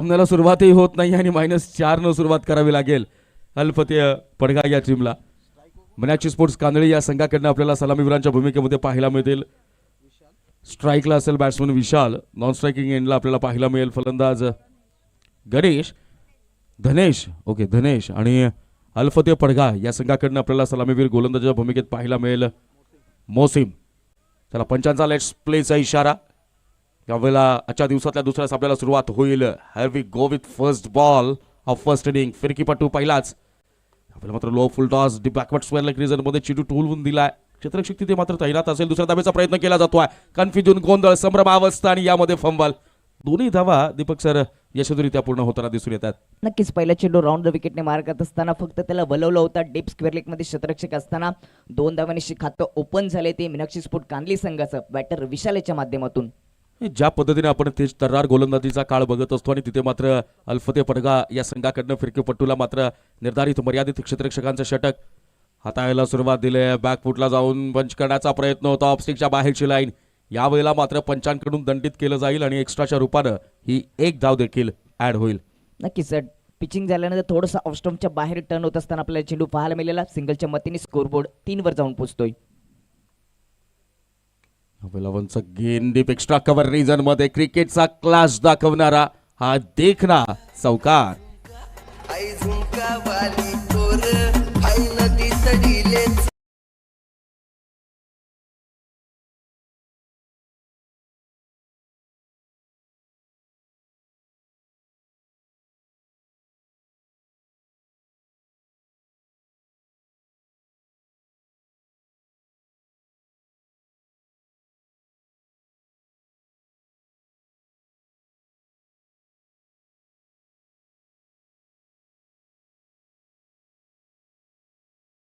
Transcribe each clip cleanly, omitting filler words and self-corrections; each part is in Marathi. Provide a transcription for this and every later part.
सामन्याला सुरुवातही होत नाही आणि -4 न सुरुवात करावी लागेल अल्फतेह पडगा या टीमला. मीनाक्षी स्पोर्ट्स कांदळी या संघाकडनं आपल्याला सलामीवीरांच्या भूमिकेमध्ये पाहायला मिळतील. स्ट्राईकला असेल बॅट्समन विशाल, नॉन स्ट्रायकिंग एंडला आपल्याला पाहायला मिळेल फलंदाज गणेश, धनेश आणि अल्फतेह पडगा या संघाकडनं आपल्याला सलामीवीर गोलंदाजाच्या भूमिकेत पाहायला मिळेल मोसिम. चला पंचांचा लेट्स प्लेचा इशारा. यावेळेला आजच्या दिवसातल्या दुसऱ्या सामन्याला सुरुवात होईल. Here we go with first ball of first inning. फिरकीपटू पहिलाच. आपल्याला मात्र low full toss the backward square leg region मध्ये चिटू टूलवून दिलाय. क्षेत्ररक्षक तिथे मात्र तैनात असेल. दुसऱ्या धावेचा प्रयत्न केला जातोय. कन्फ्युजन, गोंधळ, संभ्रमावस्था आणि यामध्ये फंबल. दोन्ही धावा दीपक सर यशस्वीरित्या पूर्ण होताना दिसून येतात. नक्कीच पहिला चेंडू राऊंड द विकेटने मार करत असताना फक्त त्याला बोलवलं होतं. डीप स्क्वेअर लेग मध्ये क्षेत्ररक्षक असताना 2 धावांनी खातं ओपन झाले. ते मीनाक्षी स्पोर्ट कांदली संघाचं बॅटर विशालेच्या माध्यमातून. ज्या पद्धतीने आपण तेज तर्रार गोलंदाजीचा काळ बघत असतो आणि तिथे मात्र अल्फतेह पडगा या संघाकडनं फिरकीपट्टूला मात्र निर्धारित मर्यादित क्षेत्ररक्षकांचं षटक हाताळायला सुरुवात दिली. बॅकफुटला जाऊन पंच करण्याचा प्रयत्न होता. ऑफस्टिकच्या बाहेरची लाईन. यावेळेला मात्र पंचांकडून दंडित केलं जाईल आणि एक्स्ट्राच्या रूपानं ही एक धाव देखील ऍड होईल. नक्कीच पिचिंग झाल्यानंतर थोडंसं ऑफस्टम्पच्या बाहेर टर्न होत असताना आपल्याला चेंडू पाहायला मिळाला. सिंगलच्या मतीने स्कोरबोर्ड 3 वर जाऊन पोहोचतोय. Once again deep extra cover region मध्ये क्रिकेटचा क्लास दाखवणारा हा देखना चौकार.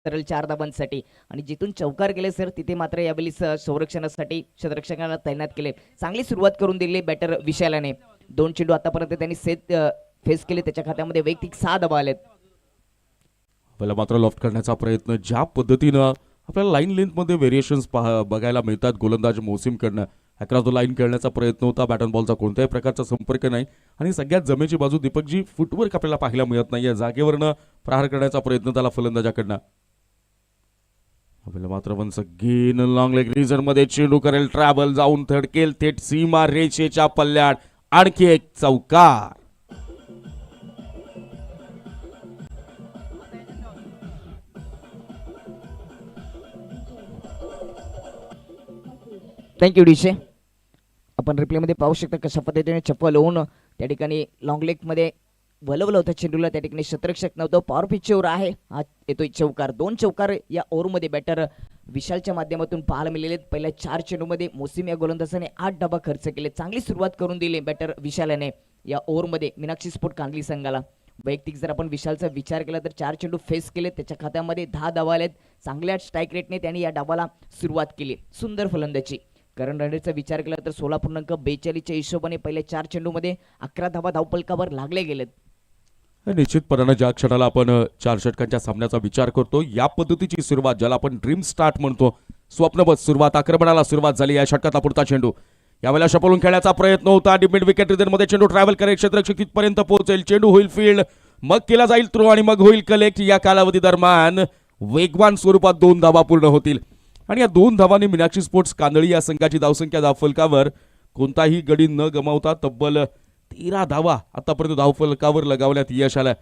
सरळ 4 धावांसाठी आणि जिथून चौकार गेले सर तिथे मात्र यावेळी संरक्षणासाठी क्षेत्ररक्षकांना तैनात केले. चांगली सुरुवात करून दिली बॅटर विशालाने. 2 चेंडू आतापर्यंत त्यांनी फेस केले. त्याच्या खात्यामध्ये वैयक्तिक 6 धावा आलेत. आपल्याला मात्र लॉफ्ट करण्याचा प्रयत्न ज्या पद्धतीनं आपल्याला लाईन लेंथ मध्ये व्हेरिएशन्स बघायला मिळतात गोलंदाज मोसिमकडनं. अक्रॉस द लाईन खेळण्याचा प्रयत्न होता. बॅट अँड बॉलचा कोणत्याही प्रकारचा संपर्क नाही आणि सगळ्यात जमेची बाजू दीपकजी फुटवर्क आपल्याला पाहायला मिळत नाहीये. जागेवरनं प्रहार करण्याचा प्रयत्न त्याला फलंदाजाकडनं. आपल्याला मात्र once again long leg region मध्ये चेंडू करेल ट्रॅव्हल, जाऊन थडकेल थेट सीमा रेषेच्या पल्ल्यात. आणखी एक चौकार. थँक्यू डीशे. आपण रिप्लेमध्ये पाहू शकता कशा पद्धतीने चप्पल होऊन त्या ठिकाणी लॉंग लेग मध्ये वलवलं होतं चेंडूला. त्या ठिकाणी क्षेत्ररक्षक नव्हतं. पॉवर पिचवर आहे. हा येतोय चौकार. 2 चौकार या ओव्हरमध्ये बॅटर विशालच्या माध्यमातून पाहायला मिळाले. पहिल्या 4 चेंडूमध्ये मोसिम या गोलंदाजाने 8 धावा खर्च केले. चांगली सुरुवात करून दिली बॅटर विशालाने या ओव्हरमध्ये मीनाक्षी स्पोर्ट कांदली संघाला. वैयक्तिक जर आपण विशालचा विचार केला तर 4 चेंडू फेस केले. त्याच्या खात्यामध्ये 10 धावा आलेत. चांगल्या स्ट्राईक रेटने त्यांनी या डावाला सुरुवात केली. सुंदर फलंदाजी. करण रनरेटचा विचार केला तर 16.42च्या हिशोबाने पहिल्या 4 चेंडूमध्ये 11 धावा धावपलकावर लागले गेलेत. निश्चितपणानं ज्या क्षणाला आपण 4 षटकांच्या सामन्याचा विचार करतो या पद्धतीची सुरुवात ज्याला आपण ड्रीम स्टार्ट म्हणतो, स्वप्नबद्ध सुरुवात, आक्रमणाला सुरुवात झाली. या षटकातला पुढचा चेंडू यावेळेला शपलून खेळण्याचा प्रयत्न होता. डीप मिड विकेट रिजन मध्ये चेंडू ट्रॅव्हल करेल. क्षेत्ररक्षक तिथपर्यंत पोहोचेल. चेंडू होईल फील्ड, मग केला जाईल थ्रो आणि मग होईल कलेक्ट. या कालावधी दरम्यान वेगवान स्वरूपात 2 धावा पूर्ण होतील आणि या 2 धावांनी मीनाक्षी स्पोर्ट्स कांदळी या संघाची धावसंख्या धावफलकावर कोणताही गडी न गमावता तब्बल 13 धावा आतापर्यंत धावफलकावर लगावण्यात यश आलं.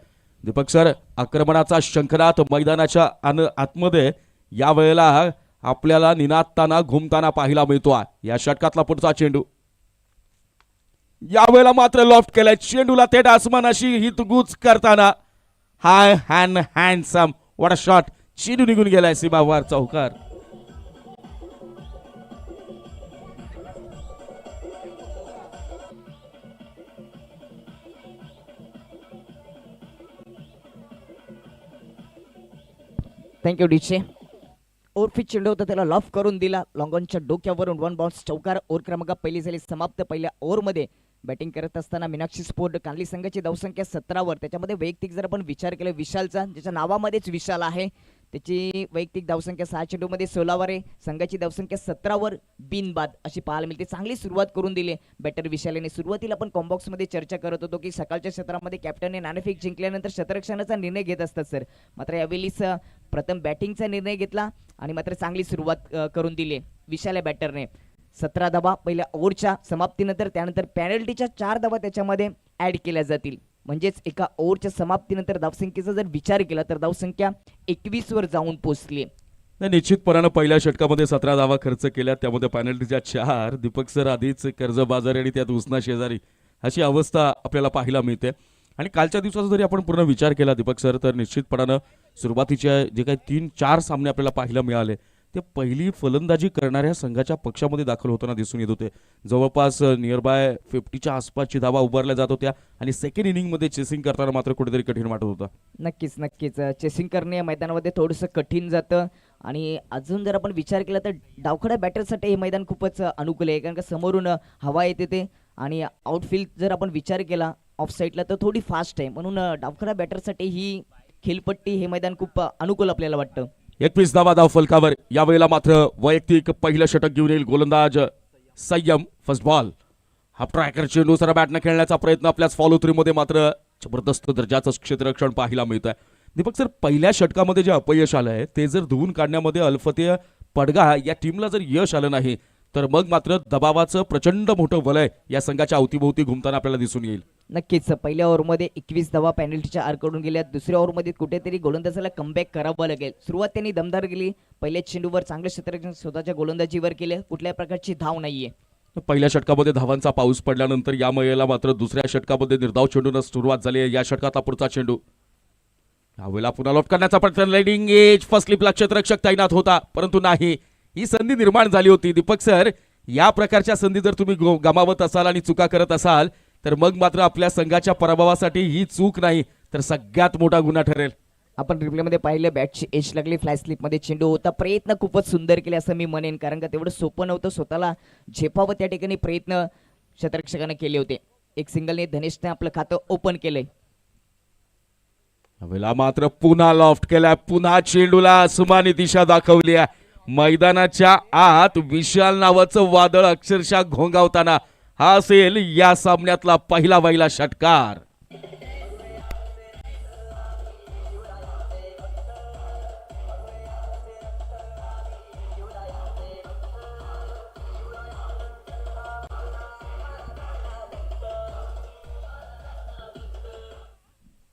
दीपक सर आक्रमणाचा शंखनाद मैदानाच्या आतमध्ये या वेळेला आपल्याला निनादताना घुमताना पाहायला मिळतो. या षटकातला पुढचा चेंडू यावेळेला मात्र लॉफ्ट केलाय. चेंडूला थेट आसमानाशी हितगुज करताना हाय हँडसम व्हॉट अ शॉट. चेंडू निघून गेलाय सीमावार चौकार. थँक्यू डीचे. ओव्हरफिट चेंडू होता त्याला लॉफ करून दिला. लॉंगॉनच्या डोक्यावरून 1 बॉल्स चौकार. ओव्हर क्रमांक पहिली झाली समाप्त. पहिल्या ओव्हरमध्ये बॅटिंग करत असताना मीनाक्षी स्पोर्ट कांदली संघाची धावसंख्या 17 वर. त्याच्यामध्ये वैयक्तिक जर आपण विचार केला विशालचा, ज्याच्या नावामध्येच विशाल आहे, त्याची वैयक्तिक धावसंख्या 6 चेंडूमध्ये 16 वर आहे. संघाची धावसंख्या 17 वर बिनबाद अशी पाहायला मिळते. चांगली सुरुवात करून दिली बॅटर विशाल याने. सुरुवातीला आपण कॉम्बॉक्स मध्ये चर्चा करत होतो की सकाळच्या क्षेत्रामध्ये कॅप्टनने नाणेफेक जिंकल्यानंतर शतरक्षणाचा निर्णय घेत असतात सर. मात्र यावेळीच प्रथम बॅटिंगचा निर्णय घेतला आणि मात्र चांगली सुरुवात करून दिली विशाल या बॅटरने. 17 धावा पहिल्या ओव्हरच्या समाप्तीनंतर, त्यानंतर पॅनल्टीच्या 4 धावा त्याच्यामध्ये ऍड केल्या जातील. म्हणजेच एका ओव्हरच्या समाप्तीनंतर धावसंख्येचा जर विचार केला तर धावसंख्या 21 वर जाऊन पोहोचली. नाही, निश्चितपणानं पहिल्या षटकामध्ये 17 धावा खर्च केल्या, त्यामध्ये पॅनल्टीच्या 4. दीपक सर आधीच कर्जबाजारी आणि त्यात उसना शेजारी अशी अवस्था आपल्याला पाहायला मिळते. आणि कालच्या दिवसाचा जरी आपण पूर्ण विचार केला दीपक सर, तर निश्चितपणानं सुरुवातीच्या जे काही 3-4 सामने आपल्याला पाहायला मिळाले ते पहिली फलंदाजी करणाऱ्या संघाच्या पक्षामध्ये दाखल होताना दिसून येत होते. जवळपास नियर बाय 50च्या आसपासची धावा उभारल्या जात होत्या आणि सेकंड इनिंगमध्ये चेसिंग करताना मात्र कुठेतरी कठीण वाटत होतं. नक्कीच चेसिंग करणे या मैदानामध्ये थोडंसं कठीण जातं. आणि अजून जर आपण विचार केला तर डावखड्या बॅटरसाठी हे मैदान खूपच अनुकूल आहे, कारण का समोरून हवा येते ते, आणि आउटफील्ड जर आपण विचार केला ऑफ साईडला तर थोडी फास्ट आहे. म्हणून डावखड्या बॅटरसाठी ही खेळपट्टी हे मैदान खूप अनुकूल आपल्याला वाटतं. 21 धावा धाव फलकावर. यावेळेला मात्र वैयक्तिक पहिलं षटक घेऊन येईल गोलंदाज संयम. First ball. हा ट्रॅकर चेंडू सर बॅटनं खेळण्याचा प्रयत्न, आपल्याच फॉलो थ्रू मध्ये मात्र जबरदस्त दर्जाचं क्षेत्ररक्षण पाहायला मिळत आहे. दीपक सर, पहिल्या षटकामध्ये जे अपयश आलं आहे ते जर धुवून काढण्यामध्ये अल्फते पडगा या टीमला जर यश आलं नाही तर मग मात्र दबावाचं प्रचंड मोठं वलय या संघाच्या अवतीभोवती घुमताना आपल्याला दिसून येईल. नक्कीच पहिल्या ओव्हरमध्ये 21 धावा पॅनल्टीच्या आरकडून गेल्या. दुसऱ्या ओव्हरमध्ये कुठेतरी गोलंदाजाला कमबॅक करावं लागेल. सुरुवात त्यांनी दमदार केली. पहिल्या चेंडूवर चांगलं क्षेत्ररक्षण स्वतःच्या गोलंदाजीवर केले. कुठल्याही प्रकारची धाव नाहीये. पहिल्या षटकामध्ये धावांचा पाऊस पडल्यानंतर या महिला मात्र दुसऱ्या षटकामध्ये निर्धाव चेंडून सुरुवात झाली आहे. या षटकाचा पुढचा चेंडू यावेळेला पुन्हा लॉफ्ट करण्याचा प्रयत्न. लेडिंग एज फर्स्ट स्लिपला क्षेत्ररक्षक तैनात होता, परंतु नाही, ही संधी निर्माण झाली होती. दीपक सर, या प्रकारच्या संधी जर तुम्ही गमावत असाल आणि चुका करत असाल तर मग मात्र आपल्या संघाच्या पराभवासाठी ही चूक नाही तर सगळ्यात मोठा गुन्हा ठरेल. आपण रिप्लेमध्ये पाहिलं बॅटची एज लागली, फ्लाय स्लिपमध्ये चेंडू होता. प्रयत्न खूपच सुंदर केले असं मी म्हणेन, कारण का तेवढं सोपं नव्हतं. स्वतःला झेपावं त्या ठिकाणी प्रयत्न क्षेत्ररक्षकाने केले होते. एक सिंगलने धनेशने आपलं खातं ओपन केलंय. यावेळेला मात्र पुन्हा लॉफ्ट केलाय, पुन्हा चेंडूला सुमानी दिशा दाखवली आहे. मैदानाच्या आत विशाल नावाचं वादळ अक्षरशः घोंगावताना हा असेल या सामन्यातला पहिला षटकार.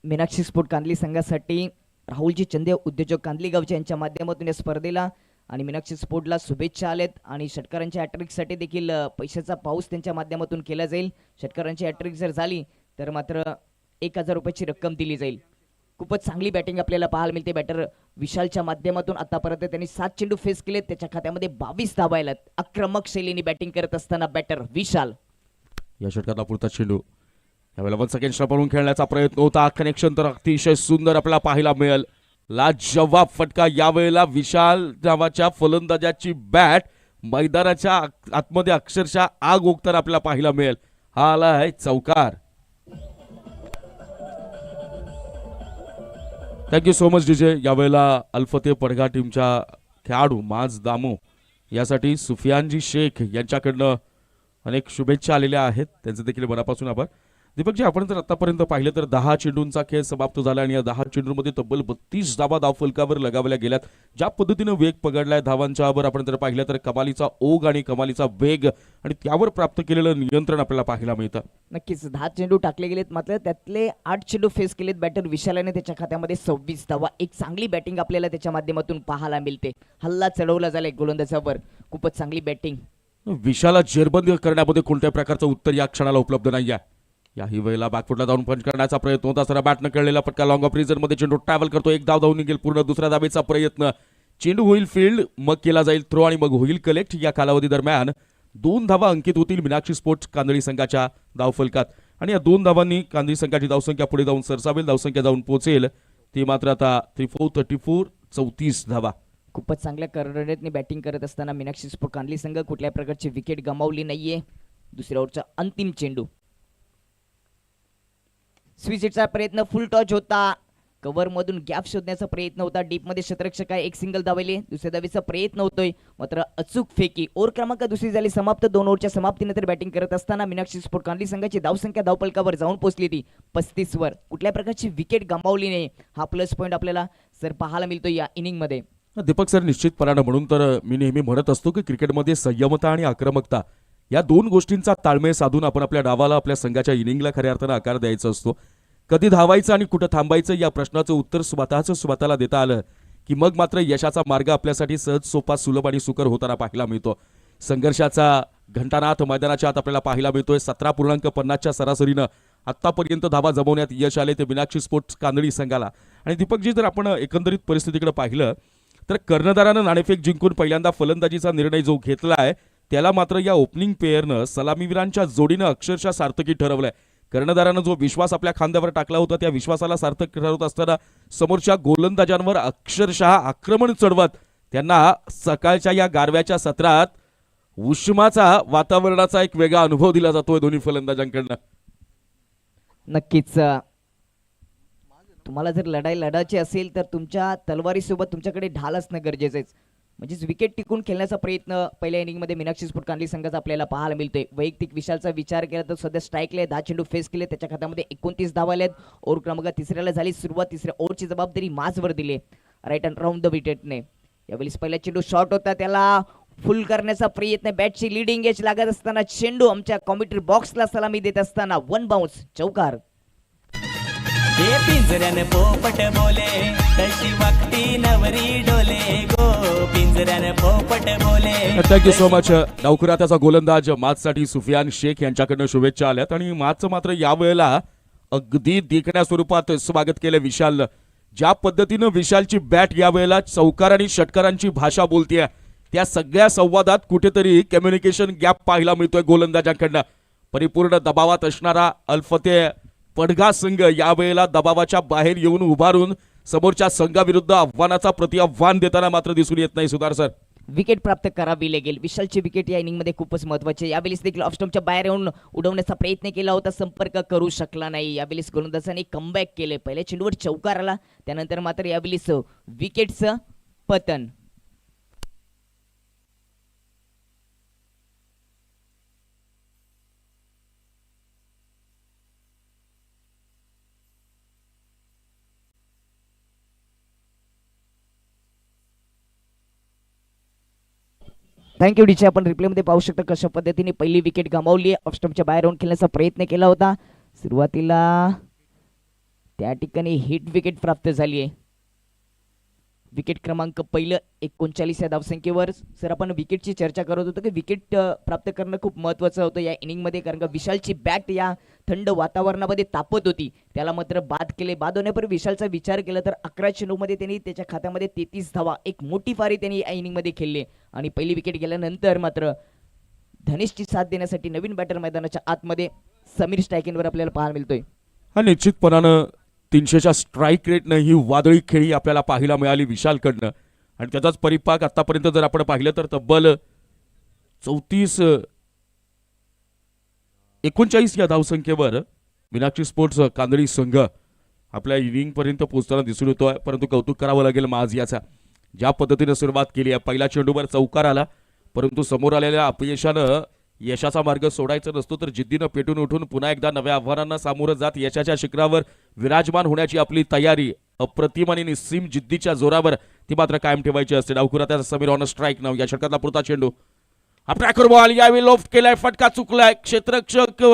मीनाक्षी स्पोर्ट कांदली संघासाठी राहुलजी चंदे उद्योजक कांदली गावचे यांच्या माध्यमातून या स्पर्धेला आणि मीनाक्षी स्पोर्टला शुभेच्छा आल्यात. आणि षटकारांच्या हॅट्रिकसाठी देखील पैशाचा पाऊस त्यांच्या माध्यमातून केला जाईल. षटकारांची हॅट्रिक जर झाली तर मात्र 1000 रुपयाची रक्कम दिली जाईल. खूपच चांगली बॅटिंग आपल्याला पाहायला मिळते बॅटर विशालच्या माध्यमातून. आतापर्यंत त्यांनी 7 चेंडू फेस केले, त्याच्या खात्यामध्ये 22 धावा आल्यात. आक्रमक शैलीने बॅटिंग करत असताना बॅटर विशाल. या षटकातला पुढचा चेंडू यावेळेला 1 सेकंड पडून खेळण्याचा प्रयत्न होता. कनेक्शन तर अतिशय सुंदर आपल्याला पाहायला मिळेल. लाजवाब फटका. यावेळेला विशाल नावाच्या फलंदाजाची बॅट मैदानाच्या आतमध्ये अक्षरशः आग ओकताना आपल्याला पाहायला मिळेल. हा आला आहे चौकार. Thank you so much DJ. यावेळेला अल्फते पडगा टीमच्या खेळाडू माज दामो यासाठी सुफियानजी शेख यांच्याकडनं अनेक शुभेच्छा आलेल्या आहेत, त्यांचे देखील मनापासून आभार. दीपकजी, आपण जर आतापर्यंत पाहिलं तर 10 चेंडूंचा खेळ समाप्त झाला आणि या 10 चेंडूंमध्ये तब्बल 32 धावा धावफलकावर लगावल्या गेल्यात. ज्या पद्धतीनं वेग पकडलाय धावांच्यावर आपण जर पाहिलं तर कमालीचा ओघ आणि कमालीचा वेग आणि त्यावर प्राप्त केलेलं नियंत्रण आपल्याला पाहायला मिळतं. नक्कीच 10 चेंडू टाकले गेलेत, मात्र त्यातले 8 चेंडू फेस केलेत बॅटर विशालाने. त्याच्या खात्यामध्ये 26 धावा. एक चांगली बॅटिंग आपल्याला त्याच्या माध्यमातून पाहायला मिळते. हल्ला चढवला झालाय गोलंदाजावर. खूपच चांगली बॅटिंग. विशाला जेरबंद करण्यामध्ये कोणत्या प्रकारचं उत्तर या क्षणाला उपलब्ध नाही आहे. याही वेळेला बॅकफुटला जाऊन पंच करण्याचा प्रयत्न होता. सर बॅटनं खेळलेला फटका लॉंग ऑफ रिझन मध्ये चेंडू ट्रॅव्हल करतो. एक धाव धावून निघेल पूर्ण. दुसऱ्या धावेचा प्रयत्न. चेंडू होईल फील्ड, मग केला जाईल थ्रो आणि मग होईल कलेक्ट. या कालावधी दरम्यान 2 धावा अंकित होतील मीनाक्षी स्पोर्ट्स कांदळी संघाच्या धावफलकात आणि या 2 धावांनी कांदळी संघाची धावसंख्या पुढे जाऊन सरसावेल. धावसंख्या जाऊन पोहोचेल ती मात्र आता 34 धावा. खूपच चांगल्या कर्णरेतने बॅटिंग करत असताना मीनाक्षी स्पोर्ट कांदली संघ कुठल्या प्रकारची विकेट गमावली नाहीये. दुसऱ्या ओव्हरचा अंतिम चेंडू. स्विच हिटचा प्रयत्न. फुल टॉच होता. कव्हर मधून गॅप शोधण्याचा प्रयत्न होता. डीप मध्ये क्षेत्ररक्षक आहे, एक सिंगल दाबले. दुसऱ्या दाबीचा प्रयत्न होतोय, मात्र अचूक फेकी. ओव्हर क्रमांक दुसरी झाली समाप्त. 2 ओव्हरच्या समाप्तीनंतर बॅटिंग करत असताना मीनाक्षी स्पोर्ट कांडली संघाची धावसंख्या धावपलकावर जाऊन पोहोचली ती 35 वर. कुठल्या प्रकारची विकेट गमावली नाही, हा प्लस पॉईंट आपल्याला सर पाहायला मिळतो या इनिंग मध्ये. दीपक सर, निश्चितपणानं म्हणून तर मी नेहमी म्हणत असतो की क्रिकेटमध्ये संयमता आणि आक्रमकता या दोन गोष्टींचा ताळमेळ साधून आपण आपल्या डावाला, आपल्या संघाच्या इनिंगला खऱ्या अर्थानं आकार द्यायचा असतो. कधी धावायचं आणि कुठं थांबायचं या प्रश्नाचं उत्तर स्वतःला देता आलं की मग मात्र यशाचा मार्ग आपल्यासाठी सहज, सोपा, सुलभ आणि सुकर होताना पाहायला मिळतो. संघर्षाचा घंटानाथ मैदानाच्या आत आपल्याला पाहायला मिळतोय. 17.50च्या सरासरीनं आत्तापर्यंत धावा जमवण्यात यश आले ते मीनाक्षी स्पोर्ट्स कांदळी संघाला. आणि दीपकजी, जर आपण एकंदरीत परिस्थितीकडे पाहिलं तर कर्णधारानं नाणेफेक जिंकून पहिल्यांदा फलंदाजीचा निर्णय जो घेतला आहे त्याला मात्र या ओपनिंग पेअरनं सलामीवीरांच्या जोडीनं अक्षरशः सार्थकी ठरवलंय. कर्णधारानं जो विश्वास आपल्या खांद्यावर टाकला होता त्या विश्वासाला सार्थक ठरवत असताना समोरच्या गोलंदाजांवर अक्षरशः आक्रमण चढवत त्यांना सकाळच्या या गारव्याच्या सत्रात उष्माचा, वातावरणाचा एक वेगळा अनुभव दिला जातोय दोन्ही फलंदाजांकडनं. नक्कीच तुम्हाला जर लढाई लढायची असेल तर तुमच्या तलवारीसोबत तुमच्याकडे ढाल असणं गरजेचं आहे. म्हणजेच विकेट टिकून खेळण्याचा प्रयत्न पहिल्या इनिंगमध्ये मीनाक्षी स्पोर्ट कांडली संघाचा आपल्याला पाहायला मिळतोय. वैयक्तिक विशालचा विचार केला तर सध्या स्ट्राईकला 10 चेंडू फेस केले, त्याच्या खात्यामध्ये 29 धावा आल्यात. ओव्हर क्रमांक तिसऱ्याला झाली सुरुवात. तिसऱ्या ओव्हरची जबाबदारी माझवर दिली राईट अँड राऊंड द विकेटने. यावेळी पहिला चेंडू शॉर्ट होता, त्याला फुल करण्याचा प्रयत्न. बॅटची लीडिंग एज लागत असताना चेंडू आमच्या कॉमेंट्री बॉक्सला सलामी देत असताना 1 बाउन्स, चौकार. हे पिंजऱ्याने पोपट बोले, तशी वागती नवरी डोले गो. पिंजऱ्याने पोपट बोले. Thank you so much. डावखुरात्याचा गोलंदाज माचसाठी सुफियान शेख यांच्याकडनं शुभेच्छा आल्यात. आणि माचचं मात्र यावेळेला अगदी देखण्या स्वरूपात स्वागत केलं विशालनं. ज्या पद्धतीनं विशालची बॅट यावेळेला चौकार आणि षटकारांची भाषा बोलतेय त्या सगळ्या संवादात कुठेतरी कम्युनिकेशन गॅप पाहायला मिळतोय गोलंदाजांकडनं. परिपूर्ण दबावात असणारा अल्फते पडघा संघ यावेळेला दबावाच्या बाहेर येऊन उभारून समोरच्या संघाविरुद्ध आव्हानाचा प्रतिआव्हान देताना मात्र दिसून येत नाही. सुधार सर, विकेट प्राप्त करावी लागेल. विशालची विकेट या इनिंगमध्ये खूपच महत्वाची. यावेळेस देखील ऑफस्टंपच्या बाहेर येऊन उडवण्याचा प्रयत्न केला होता, संपर्क करू शकला नाही. यावेळेस गोलंदाजाने कमबॅक केले. पहिल्या चेंडूवर चौकार आला, त्यानंतर मात्र यावेळेस विकेटचं पतन. थँक्यू डीचे. आपण रिप्लेमध्ये पाहू शकता कशा पद्धतीने पहिली विकेट गमावली. ऑफस्टंपच्या बाहेर येऊन खेळण्याचा प्रयत्न केला होता. सुरुवातीला त्या ठिकाणी हिट विकेट प्राप्त झाली आहे. विकेट क्रमांक पहिलं 39 या धावसंख्येवर. सर, आपण विकेटची चर्चा करत होतो की विकेट प्राप्त करणं खूप महत्त्वाचं होतं या इनिंगमध्ये, कारण का विशालची बॅट या थंड वातावरणामध्ये तापत होती. त्याला मात्र बाद केले. बाद होण्यापूर्वी विशालचा विचार केला तर 11 चेंडूमध्ये त्यांनी त्याच्या खात्यामध्ये 33 धावा, एक मोठी फारी त्यांनी या इनिंगमध्ये खेळली. आणि पहिली विकेट गेल्यानंतर मात्र धनेशची साथ देण्यासाठी नवीन बॅटर मैदानाच्या आतमध्ये समीर स्ट्रायकिंगवर आपल्याला पाहायला मिळतोय. हा निश्चितपणानं 300च्या स्ट्राईक रेटनं ही वादळी खेळी आपल्याला पाहायला मिळाली विशालकडनं. आणि त्याचाच परिपाक आतापर्यंत जर आपण पाहिलं तर तब्बल 39 या धावसंख्येवर मीनाक्षी स्पोर्ट्स कांदळी संघ आपल्या इनिंग पर्यंत पोहोचताना दिसून येतोय. परंतु कौतुक करावं लागेल माज याचा. ज्या पद्धतीने सुरुवात केली आहे, पहिल्या चेंडूवर चौकार आला, परंतु समोर आलेल्या अपयशानं यशाचा मार्ग सोडायचा नसतो तर जिद्दीनं पेटून उठून पुन्हा एकदा नव्या आव्हानांना सामोरं जात यशाच्या शिखरावर विराजमान होण्याची आपली तयारी अप्रतिम आणि निस्सीम जिद्दीच्या जोरावर ती मात्र कायम ठेवायची असते. डावखुरात्याचा समीर ऑन स्ट्राईक नाव. या षटकातला पुरता चेंडू ट्रॅकर बॉल यावेळी लोफ्ट केलाय, फटका चुकलाय. क्षेत्ररक्षक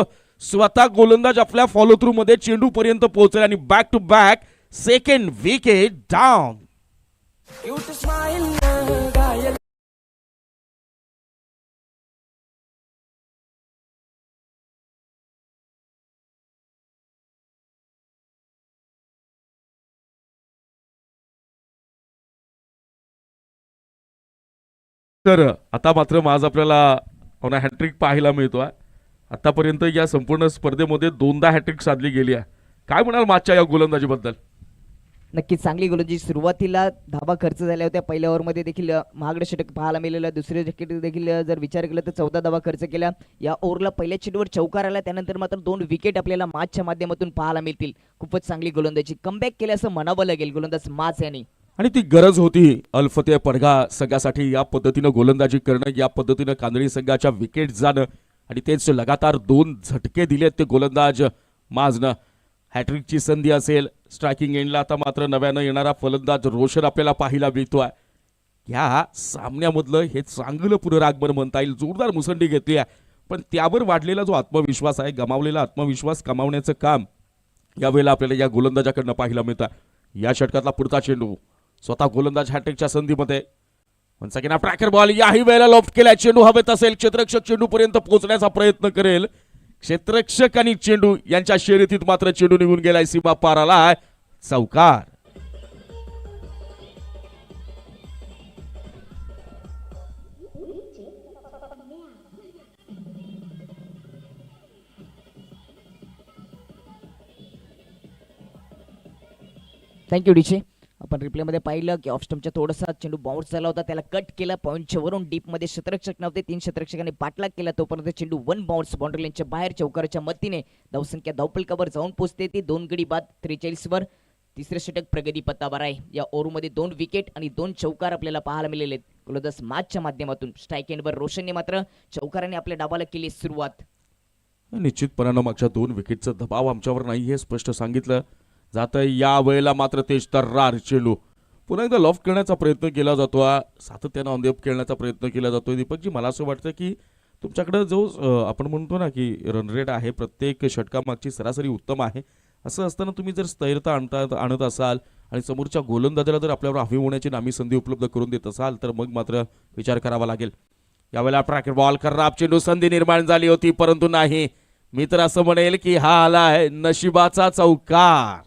स्वतः गोलंदाज आपल्या फॉलो थ्रू मध्ये चेंडू पर्यंत पोहोचले आणि back to back second wicket down. Cute smile घायल. तर आता मात्र माझ आपल्याला ऑन हॅट्रिक पाहायला मिळतोय. आतापर्यंत या संपूर्ण स्पर्धेमध्ये 2दा हॅट्रिक साधली गेली आहे. काय म्हणाल मागच्या या गोलंदाजीबद्दल? नक्कीच चांगली गोलंदाजी. सुरुवातीला धावा खर्च झाल्या होत्या पहिल्या ओव्हरमध्ये देखील महागडे षटक पाहायला मिळालं. दुसरे विकेट देखील जर विचार केला तर 14 धावा खर्च केल्या. या ओव्हरला पहिल्या चेंडूवर चौकार आला, त्यानंतर मात्र 2 विकेट आपल्याला माचच्या माध्यमातून पाहायला मिळतील. खूपच चांगली गोलंदाजी, कमबॅक केले असं म्हणावं लागेल गोलंदाज माच यांनी. आणि ती गरज होती अल्फते पडघा संघासाठी या पद्धतीनं गोलंदाजी करणं, या पद्धतीनं कांदळी संघाच्या विकेट जाणं आणि तेच लगातार 2 झटके दिलेत ते गोलंदाज माजनं. हॅट्रिकची संधी असेल स्ट्रायकिंग एंडला, आता मात्र नव्यानं येणारा फलंदाज रोशन आपल्याला पाहायला मिळतोय. या सामन्यामधलं हे चांगलं पुनरागमन म्हणता येईल. जोरदार मुसंडी घेतली आहे, पण त्यावर वाढलेला जो आत्मविश्वास आहे, गमावलेला आत्मविश्वास कमावण्याचं काम यावेळेला आपल्याला या गोलंदाजाकडनं पाहायला मिळतं. या षटकातला पुढचा चेंडू स्वतः गोलंदाज हॅट्रिकच्या संधीमध्ये. वन्स अगेन ट्रॅकर बॉल, याही वेळेला लॉफ्ट केला. चेंडू हवेत असेल, क्षेत्ररक्षक चेंडूपर्यंत पोहोचण्याचा प्रयत्न करेल. क्षेत्ररक्षक आणि चेंडू यांच्या शर्यतीत मात्र चेंडू निघून गेलाय, सीमा पार आलाय, चौकार. थँक्यू डीचे. आपण रिप्लेमध्ये पाहिलं की ऑफ स्टंपच्या थोडासा चेंडू बाउन्स झाला होता, त्याला कट केला. पॉईंटच्या वरून डीपमध्ये क्षेत्ररक्षक नव्हते, 3 क्षेत्ररक्षकांनी पाठलाग केला. तोपर्यंत चेंडू 1 बाउन्स बाउंड्री लाईनच्या बाहेर चौकाराच्या मदतीने धावसंख्या धावफलकावर जाऊन पोहोचते. ती 2 गडी बाद 43 वर. तिसरे षटक प्रगती पत्तावर आहे. या ओव्हरमध्ये 2 विकेट आणि 2 चौकार आपल्याला पाहायला मिळाले. गोलंदाज माचच्या माध्यमातून स्ट्राईक एंडवर रोशनने मात्र चौकाराने आपल्या डावाला केली सुरुवात. निश्चितपणानं मागच्या 2 विकेटचा दबाव आमच्यावर नाही हे स्पष्ट सांगितलं जातं. या वेळेला मात्र तेज तर्रार चेंडू पुन्हा एकदा लॉफ्ट करण्याचा प्रयत्न केला जातो, सातत्यानं ऑन द अप खेळण्याचा प्रयत्न केला जातोय. दीपकजी, मला असं वाटतं की तुमच्याकडे जो आपण म्हणतो ना की रन रेट आहे प्रत्येक षटकामागची सरासरी उत्तम आहे. असं असताना तुम्ही जर स्थैर्यता आणत असाल आणि समोरच्या गोलंदाजाला जर आपल्यावर हवी होण्याची नामी संधी उपलब्ध करून देत असाल तर मग मात्र विचार करावा लागेल. यावेळेला ट्रॅकर बॉल, खराब चेंडू, संधी निर्माण झाली होती परंतु नाही. मी तर असं म्हणेल की हा आलाय नशिबाचा चौकार.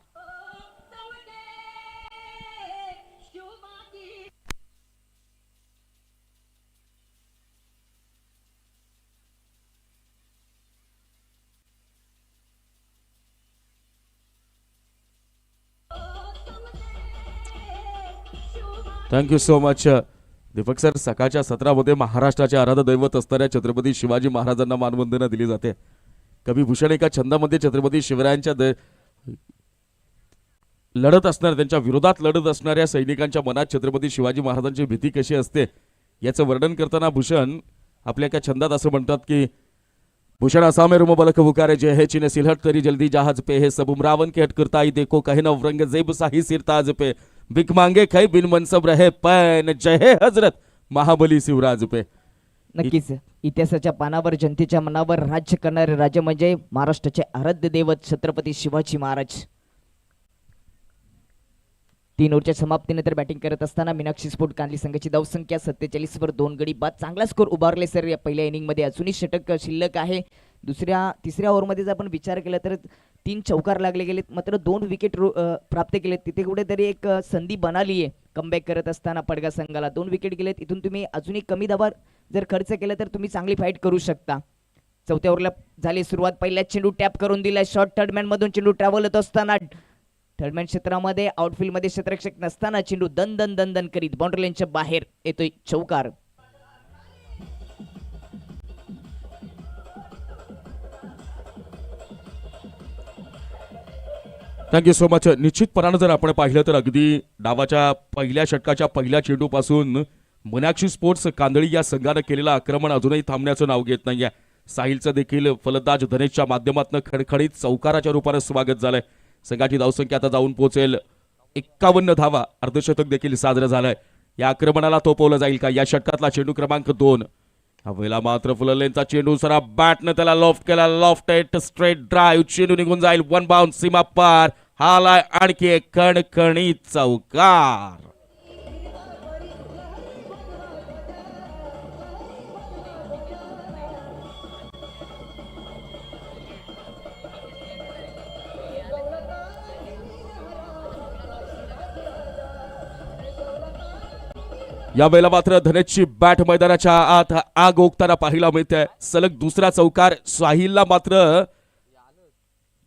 Thank you so much Deepak sir. सकाळच्या सत्रामध्ये महाराष्ट्राचे आराध्य दैवत असणाऱ्या छत्रपती शिवाजी महाराजांना मानवंदना दिली जाते. कविभूषण एका छंदामध्ये छत्रपती शिवरायांच्या लढत असणाऱ्या, त्यांच्या विरोधात लढत असणाऱ्या सैनिकांच्या मनात छत्रपती शिवाजी महाराजांची भीती कशी असते याचं वर्णन करताना भूषण आपल्या एका छंदात असं म्हणतात की भूषण असामे रुम बलक बुकारे जय हे चिने सिलहट तरी जल्दी जहाज पे हे सब उमरावन के हट करताई देखो कहे न औरंगजेब शाही सिरताज पे भिक मांगे खै बिन मनसब रहे पैन जय हे हजरत महाबली शिवराज पे. नक्कीच इतिहासाच्या पानावर जनतेच्या मनावर राज्य करणारे राजे म्हणजे महाराष्ट्राचे आराध्य दैवत छत्रपती शिवाजी महाराज. 3 ओव्हरच्या समाप्तीनंतर बॅटिंग करत असताना मीनाक्षी स्पोर्ट कांदली संघाची धावसंख्या 47 वर 2 गडी बाद. चांगला स्कोर उभारले सर या पहिल्या इनिंगमध्ये. अजूनही षटक शिल्लक आहे. तिसऱ्या ओव्हरमध्ये जर आपण विचार केला तर 3 चौकार लागले गेलेत, मात्र 2 विकेट प्राप्त केलेत. तिथे कुठेतरी एक संधी बनाली आहे कमबॅक करत असताना पडगा संघाला. 2 विकेट गेलेत. इथून तुम्ही अजूनही कमी दाबावर जर खर्च केला तर तुम्ही चांगली फाईट करू शकता. 4थ्या ओव्हरला झाली सुरुवात. पहिल्याच चेंडू टॅप करून दिला. शॉर्ट थर्डमॅन मधून चेंडू ट्रॅव्हल होत असताना थर्डमॅन क्षेत्रामध्ये आउटफील्डमध्ये क्षेत्ररक्षक नसताना चेंडू दन दन दन दन करीत बाउंड्री लाईनच्या बाहेर येतोय, चौकार. Thank you so much. निश्चितपणानं जर आपण पाहिलं तर अगदी डावाच्या पहिल्या षटकाच्या पहिल्या चेंडूपासून मीनाक्षी स्पोर्ट्स कांदळी या संघानं केलेलं आक्रमण अजूनही थांबण्याचं नाव घेत नाहीये. साहिलचं देखील फलंदाज धनेशच्या माध्यमातून खडखडीत चौकाराच्या रूपाने स्वागत झालंय. संघाची धावसंख्या आता जाऊन पोहोचेल 51 धावा. अर्धशतक देखील साजरं झालंय. या आक्रमणाला थोपवलं जाईल का? या षटकातला चेंडू क्रमांक 2. हवेला मात्र फुललेनचा चेंडू सरा बॅटनं त्याला लॉफ्ट केला. लॉफ्ट स्ट्रेट ड्राईव्ह, चेंडू निघून जाईल 1 बाउन्स सीमा पार. हालाय आणखी एक कणकणीत चौकार. यावेळेला मात्र धनेशची बॅट मैदानाच्या आत आग ओकताना पाहायला मिळते. सलग दुसरा चौकार. साहिलला मात्र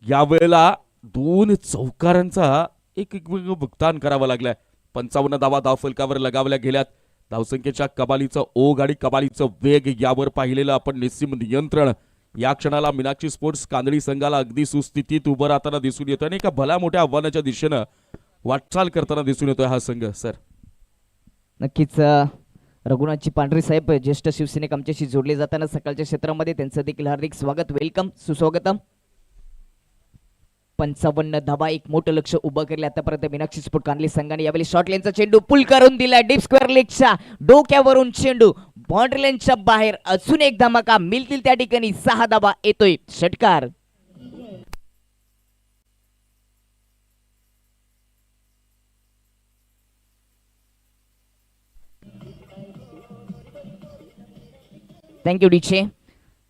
यावेळेला 2 चौकारांचा एक वेगळं भुगतान करावं लागलंय. 55 धावा धावफलकावर लगावल्या गेल्यात. धावसंख्येच्या कमालीचं ओघ आणि कमालीचं वेग यावर पाहिलेलं आपण निस्सीम नियंत्रण या क्षणाला मीनाक्षी स्पोर्ट्स कांदळी संघाला अगदी सुस्थितीत उभं राहताना दिसून येतोय आणि एका भल्या मोठ्या आव्हानाच्या दिशेनं वाटचाल करताना दिसून येतोय हा संघ. सर नक्कीच रघुनाथजी पांढरे साहेब ज्येष्ठ शिवसैनिक आमच्याशी जोडले जाताना सकाळच्या क्षेत्रामध्ये त्यांचं देखील हार्दिक स्वागत, वेलकम, सुस्वागतम. 55 धाबा, एक मोठं लक्ष उभं केलं आतापर्यंत मीनाक्षी स्पोर्ट कांदळी संघाने. यावेळी शॉर्ट लेनचा चेंडू पुल करून दिला डीप स्क्वेअर लेगच्या डोक्यावरून चेंडू बाउंड्री लाईनच्या बाहेर. अजून एक धमाका मिळतील त्या ठिकाणी. 6 धाबा, येतोय षटकार. थँक्यू डीचे.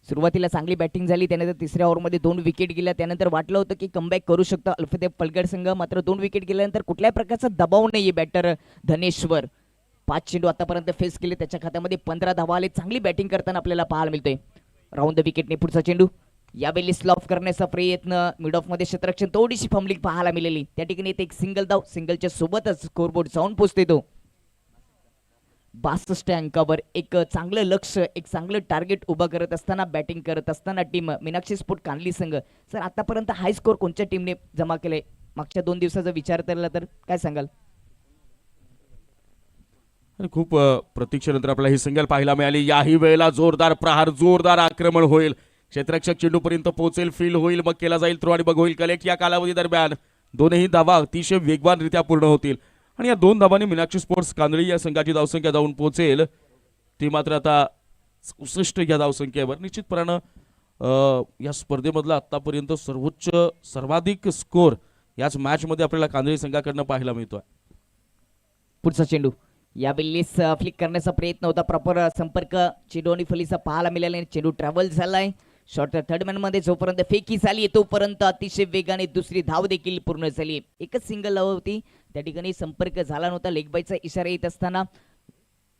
सुरुवातीला चांगली बॅटिंग झाली, त्यानंतर तिसऱ्या ओव्हरमध्ये 2 विकेट गेल्या. त्यानंतर वाटलं होतं की कमबॅक करू शकतं अल्फदेव पलगड संघ, मात्र 2 विकेट गेल्यानंतर कुठल्याही प्रकारचा दबाव नाहीये बॅटर धनेश्वर. 5 चेंडू आतापर्यंत फेस केले, त्याच्या खात्यामध्ये 15 धावा आले. चांगली बॅटिंग करताना आपल्याला पाहायला मिळतोय. राऊंड द विकेटने पुढचा चेंडू, यावेळी स्लॉफ करण्याचा प्रयत्न, मिड ऑफ मध्ये क्षेत्ररक्षण थोडीशी फंबलिंग पाहायला मिळाली. त्या ठिकाणी एक सिंगल धाव, सिंगलच्या सोबतच स्कोरबोर्ड जाऊन पोहोचते तो 62 अंकावर. एक चांगलं लक्ष, एक चांगलं टार्गेट उभं करत असताना, बॅटिंग करत असताना टीम मीनाक्षी स्पोर्ट कांदळी संघ. सर आतापर्यंत हाय स्कोर कोणत्या टीमने जमा केलाय मागच्या 2 दिवसाचा विचार केला तर काय सांगाल? खूप प्रतीक्षेनंतर आपल्याला ही सिंगल पाहायला मिळाली. याही वेळेला जोरदार प्रहार, जोरदार आक्रमण होईल. क्षेत्ररक्षक चेंडूपर्यंत पोहोचेल, फील्ड होईल, मग केला जाईल थ्रो आणि मग होईल कलेक्ट. या कालावधी दरम्यान दोनही धावा अतिशय वेगवानरित्या पूर्ण होतील आणि या 2 धावांनी मीनाक्षी स्पोर्ट्स कांदळी या संघाची धावसंख्या जाऊन पोहोचेल ती मात्र आता 64 या धावसंख्येवर. निश्चितपणानं या स्पर्धेमधला आतापर्यंत सर्वोच्च सर्वाधिक स्कोर याच मॅच मध्ये आपल्याला कांदळी संघाकडनं पाहायला मिळतोय. पुढचा चेंडू, यावेळी फ्लिक करण्याचा प्रयत्न होता, प्रॉपर संपर्क चेंडू आणि फलीचा पाहायला मिळाला नाही. चेंडू ट्रॅव्हल झालाय शॉर्ट थर्ड मॅन मध्ये. जोपर्यंत फेकी झाली तोपर्यंत अतिशय वेगाने दुसरी धाव देखील पूर्ण झाली. एकच सिंगल धाव होती, त्या ठिकाणी संपर्क झाला नव्हता. लेग बायचा इशारा येत असताना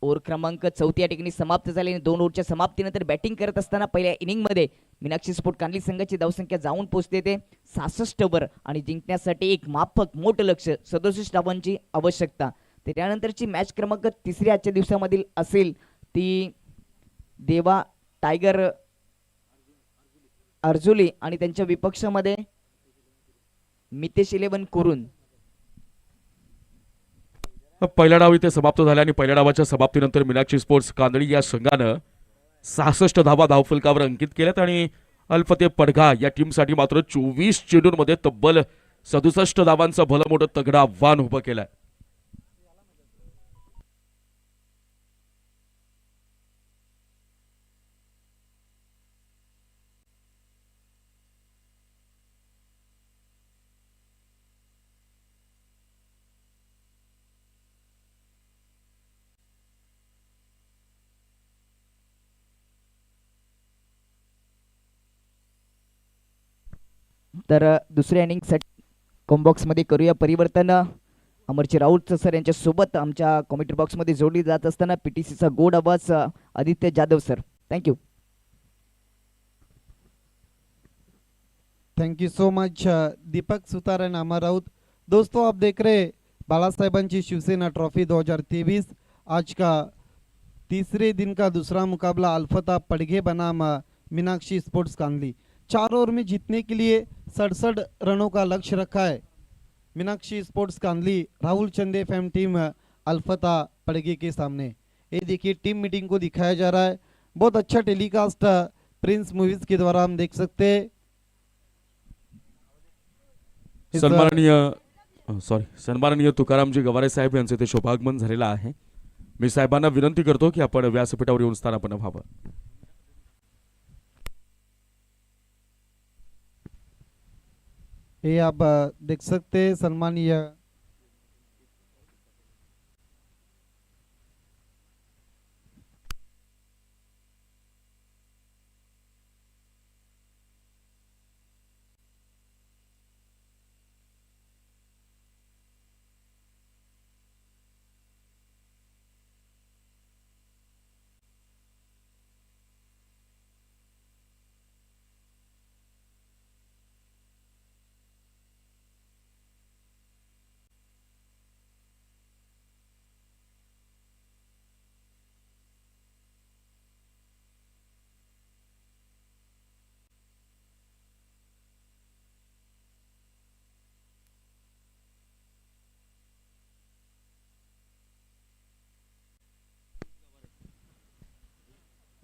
ओव्हर क्रमांक 4 या ठिकाणी समाप्त झाली. 2 ओव्हरच्या समाप्तीनंतर बॅटिंग करत असताना पहिल्या इनिंग मध्ये मीनाक्षी स्पोर्ट कांदळी संघाची धावसंख्या जाऊन पोहोचते ते 66 वर आणि जिंकण्यासाठी एक माफक मोठं लक्ष, 67 धावांची आवश्यकता. त्यानंतरची मॅच क्रमांक 3 आजच्या दिवसामधील असेल ती देवा टायगर अर्जुली आणि त्यांच्या विपक्षामध्ये मितेश 11 कुरुन. पहिला डाव इथे समाप्त झाला आणि पहिल्या डावाच्या समाप्तीनंतर मीनाक्षी स्पोर्ट्स कांदळी या संघानं 66 धावा धावफलकावर अंकित केल्यात आणि अल्फते पडघा या टीमसाठी मात्र 24 चेंडूंमध्ये तब्बल 67 धावांचं भलं मोठं तगडं आव्हान उभं केलंय. तर दुसऱ्या इनिंगसाठी कॉम्बॉक्स मध्ये करूया परिवर्तन. अमरची राऊत सर यांच्या सोबत आमच्या कॉमेंट्री बॉक्स मध्ये जोडली जात असताना पीटीसीचा गोड आवाज Aditya Jadhav sir. Thank you. Thank you so much Deepak Sutar and Amar Raut. दोस्तों आप देख रहे बाला साहेबांची शिवसेना ट्रॉफी 2023. आज का तीसरे दिन का दूसरा मुकाबला अल्फता पड़गे बनाम मीनाक्षी स्पोर्ट्स कांदली. 4 ओवर में जीतने के लिए 67 रनों का लक्ष्य रखा है मीनाक्षी स्पोर्ट्स कांदली राहुल चंदे फैम टीम अल्फता पड़गे के सामने. ये देखिए टीम मीटिंग को दिखाया जा रहा है. बहुत अच्छा टेलीकास्ट प्रिंस मूवीज के द्वारा हम देख सकते हैं. सन्माननीय तुकारामजी गवारे साहेब यांचे ते शोभागमन झालेलं आहे. मी साहेबांना विनंती करतो की आपण व्यासपीठावर येऊन स्थानापन्न व्हावं. ये आप देख सकते हैं सम्मानीय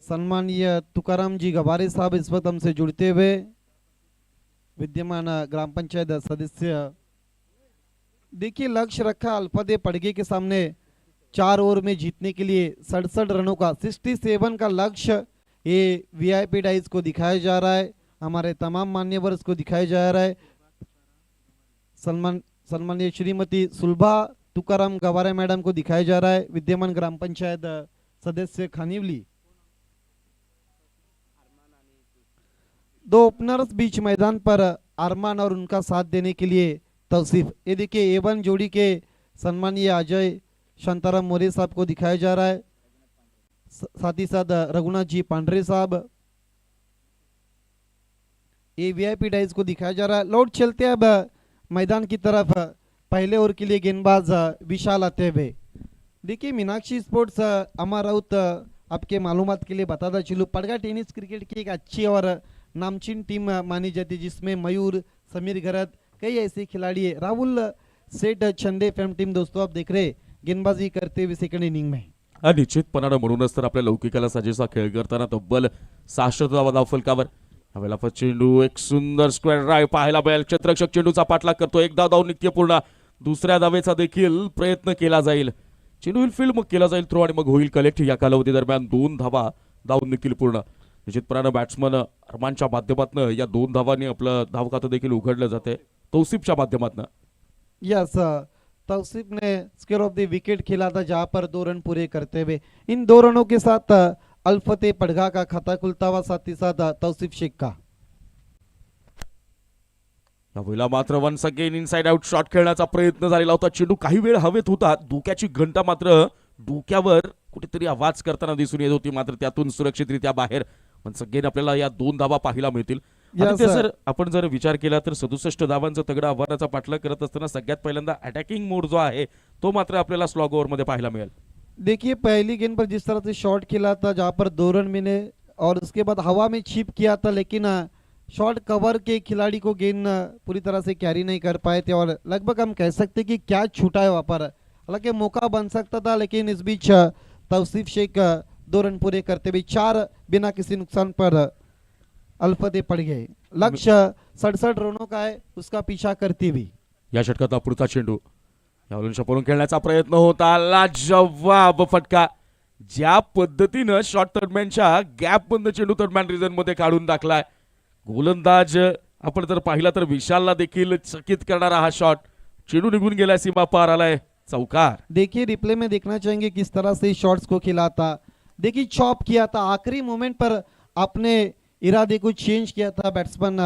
सम्मानीय तुकाराम जी गवारे साहब इस वक्त हमसे जुड़ते हुए, विद्यमान ग्राम पंचायत सदस्य। देखिए लक्ष्य रखा अल्फादे पड़गे के सामने 4 ओवर में जीतने के लिए 67 रनों का 67 का लक्ष्य ये वीआईपी डाइस को दिखाया जा रहा है, हमारे तमाम मान्यवर को दिखाया जा रहा है। सम्मानीय श्रीमती सुलभा तुकाराम गवारे मैडम को दिखाया जा रहा है, विद्यमान ग्राम पंचायत सदस्य खानिवली। 2 ओपनर्स बीच मैदान पर अरमान और उनका साथ देने के लिए तौसीफ। ये देखिए A1 जोड़ी के सम्मानीय अजय शांताराम मोरे साहब को दिखाया जा रहा है, साथ ही साथ रघुनाथ जी पांडरे साहब। ये वीआईपी डाइस को दिखाया जा रहा है। लौट चलते हैं अब मैदान की तरफ, पहले ओवर के लिए गेंदबाज विशाल आते हुए। देखिए मीनाक्षी स्पोर्ट्स अमर राउत आपके मालूमात के लिए बताता चलूँ, पड़गा टेनिस क्रिकेट की एक अच्छी और नामचीन टीम मानी जाती है, जिसमें मयूर, समीर गरत, कई ऐसे खिलाड़ी है। राहुल सेठ छंदे फेम टीम दोस्तों आप देख रहे गेंदबाजी करते हुए सेकंड इनिंग में। निश्चितपणानं म्हणूनच तर आपल्या लौकिकाला साजेसा खेळ करताना तब्बल 66 धावा फलकावर। यावेळेला चेंडू एक सुंदर स्क्वेअर ड्राइव्ह पाहायला मिळेल, क्षेत्ररक्षक चेंडूचा पाठलाग करतो, एक धाव निघते पूर्ण, दुसऱ्या धावेचा देखील प्रयत्न केला जाईल, चेंडू फील्ड मग केला जाईल थ्रो आणि मग होईल कलेक्ट। या कालावधी दरम्यान 2 धावा धावून निघतील पूर्ण। निश्चितपणानं बॅट्समन अरमानच्या माध्यमातून या 2 धावांनी आपलं धाव खातं देखील उघडलं जाते, तौसिफच्या माध्यमातून। यस तौसीफ ने स्क्वेयर ऑफ द विकेट खेला था, जहां पर 2 रन पूरे करते हुए इन 2 रनों के साथ अल्फते पड़गा का खाता खुलता हुआ, साथ ही साथ तौसीफ शेख का। यावेळेला मात्र once again inside out shot खेळण्याचा प्रयत्न झालेला होता, चेंडू काही वेळ हवेत होता, धोक्याची घंटा मात्र डोक्यावर कुठेतरी आवाज करताना दिसून येत होती, मात्र त्यातून सुरक्षितरित्या बाहेर। वन्स अगेन आपल्याला या 2 धावा पाहायला मिळतील। Yes, सर आपण जर विचार केला तर 67 धावांचा तगडा आव्हानाचा पाठलाग करत असताना सगळ्यात पहिल्यांदा अटॅकिंग मोड जो आहे तो मात्र आपल्याला स्लॉग ओव्हर मध्ये पाहायला मिळेल। देखिए पहली गेंद पर जिस तरह से शॉट खेला था, जहां पर 2 रन मिले और उसके बाद हवा में छिप किया था, लेकिन शॉट कवर के खिलाड़ी को गेंद पूरी तरह से कैरी नहीं कर पाए थे और लगभग हम कह सकते कि कैच छूटा है वहां पर। हालांकि मौका बन सकता था, लेकिन इस बीच तौसीफ शेख 2 रन पूरे करते हुए 4 बिना किसी नुकसान पर अल्फते पड़ गए। लक्ष्य 67 रनों का है, उसका पीछा करती हुई। या षटकातला पुढचा चेंडू यावरून छपळून खेळण्याचा प्रयत्न होता, लाजवाब फटका। ज्या पद्धतीनं शॉट दरम्यानच्या गॅप बंद चेंडू दरम्यान रिझन मध्ये काढून टाकलाय गोलंदाज, आपण जर पाहिला तर विशालला देखील चकित करणारा हा शॉट, चेंडू निघून गेला, सीमा पार आलाय, चौकार। देखिए रिप्ले में देखना चाहेंगे किस तरह से शॉट्स को खेला था। देखिए चॉप किया था, आखिरी मोमेंट पर आपने इरादे को चेंज किया था बैट्समैन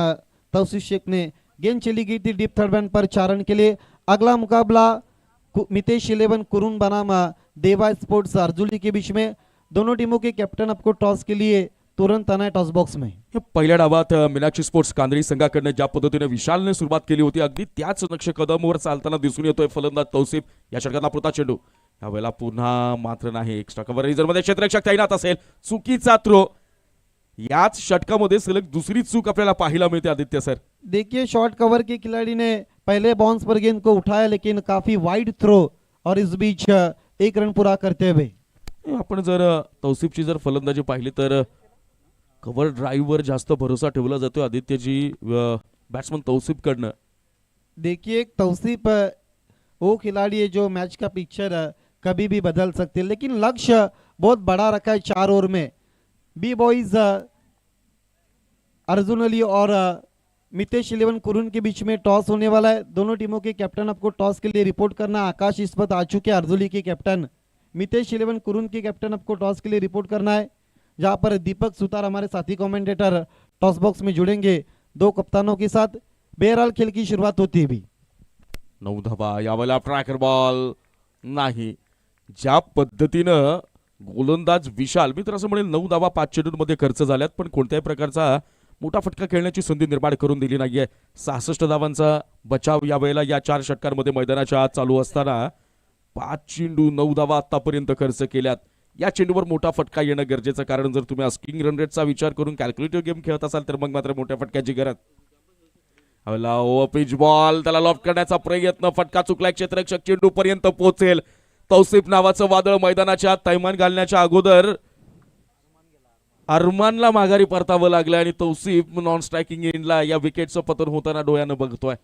तौसीफ शेख ने। गेंद चली गई थी डीप थर्ड मैन पर 4 रन के लिए। अगला मुकाबला मितेश 11 कुरुन बनाम देवा स्पोर्ट्स अर्जुली के बीच में। दोनों टीमों के कैप्टन आपको टॉस के लिए तुरंत आना है टॉस बॉक्स में। पहिल्या डावात मीनाक्षी स्पोर्ट्स कांदळी संघाकडनं ज्या पद्धतीने विशालने सुरुवात केली होती, अगदी त्याच नक्ष कदमवर चालताना दिसून येतोय फलंदाज तौसीफ। या षटकातला पुढचा चेंडू यावेळेला पुन्हा मात्र नाही, एक्स्ट्रा कव्हर रिझर्व मध्ये क्षेत्ररक्षक तैनात असेल, चुकीचा थ्रो। याच षटकामध्ये सलग दुसरी चूक आपल्याला पाहायला मिळते आदित्य सर। देखिए शॉर्ट कवर के खिलाड़ी ने पहले बाउंस पर गेंद को उठाया, लेकिन काफी वाइड थ्रो और इस बीच 1 रन पूरा करते हुए। आपण जर तौसीफची जर फलंदाजी पाहिली तर कव्हर ड्राईव्हवर जास्त भरोसा ठेवला जातो आदित्यजी बॅट्समन तौसीफ कडनं। देखिए तौसीफ वो खिलाड़ी है जो मैच का पिक्चर कभी भी बदल सकते हैं, लेकिन लक्ष्य बहुत बड़ा रखा है 4 ओवर में। बी बॉयज अर्जुन अली और मितेश 11 कुरुन के बीच में टॉस होने वाला है। दोनों टीमों के कैप्टन आपको टॉस के लिए रिपोर्ट करना। आकाश इस वक्त आ चुके हैं अर्जुली के कैप्टन, मितेश 11 कुरुन के कैप्टन आपको टॉस के लिए रिपोर्ट करना है, जहां पर दीपक सुतार हमारे साथी कमेंटेटर टॉस बॉक्स में जुड़ेंगे 2 कप्तानों के साथ। बहरहाल खेल की शुरुआत होती भी 9 धावा, यावेळेला ट्रॅकर बॉल नाही। ज्या पद्धतीनं गोलंदाज विशाल, मी तर असं म्हणेल 9 धावा 5 चेंडूंमध्ये खर्च झाल्यात, पण कोणत्याही प्रकारचा मोठा फटका खेळण्याची संधी निर्माण करून दिली नाहीये। 66 धावांचा बचाव यावेळेला या 4 षटकांमध्ये मैदानाच्या आत चालू असताना 5 चेंडू 9 धावा आतापर्यंत खर्च केल्यात। या चेंडूवर मोठा फटका येणं गरजेचं, कारण जर तुम्ही आस्किंग रन रेटचा विचार करून कॅल्क्युलेटिव्ह गेम खेळत असाल तर मग मात्र मोठ्या फटक्याची गरज। यावेळेला ओव्हर पिच बॉल, त्याला लॉफ्ट करण्याचा प्रयत्न, फटका चुकलाय, क्षेत्ररक्षक चेंडू पर्यंत पोहोचेल। तौसीफ नावाचं वादळ मैदानाच्या तैमान घालण्याच्या अगोदर अरमानला माघारी परतावं लागलं आणि तौसिफ नॉन स्ट्रायकिंग एंडला या विकेटचं पतन होताना डोळ्यानं बघतोय.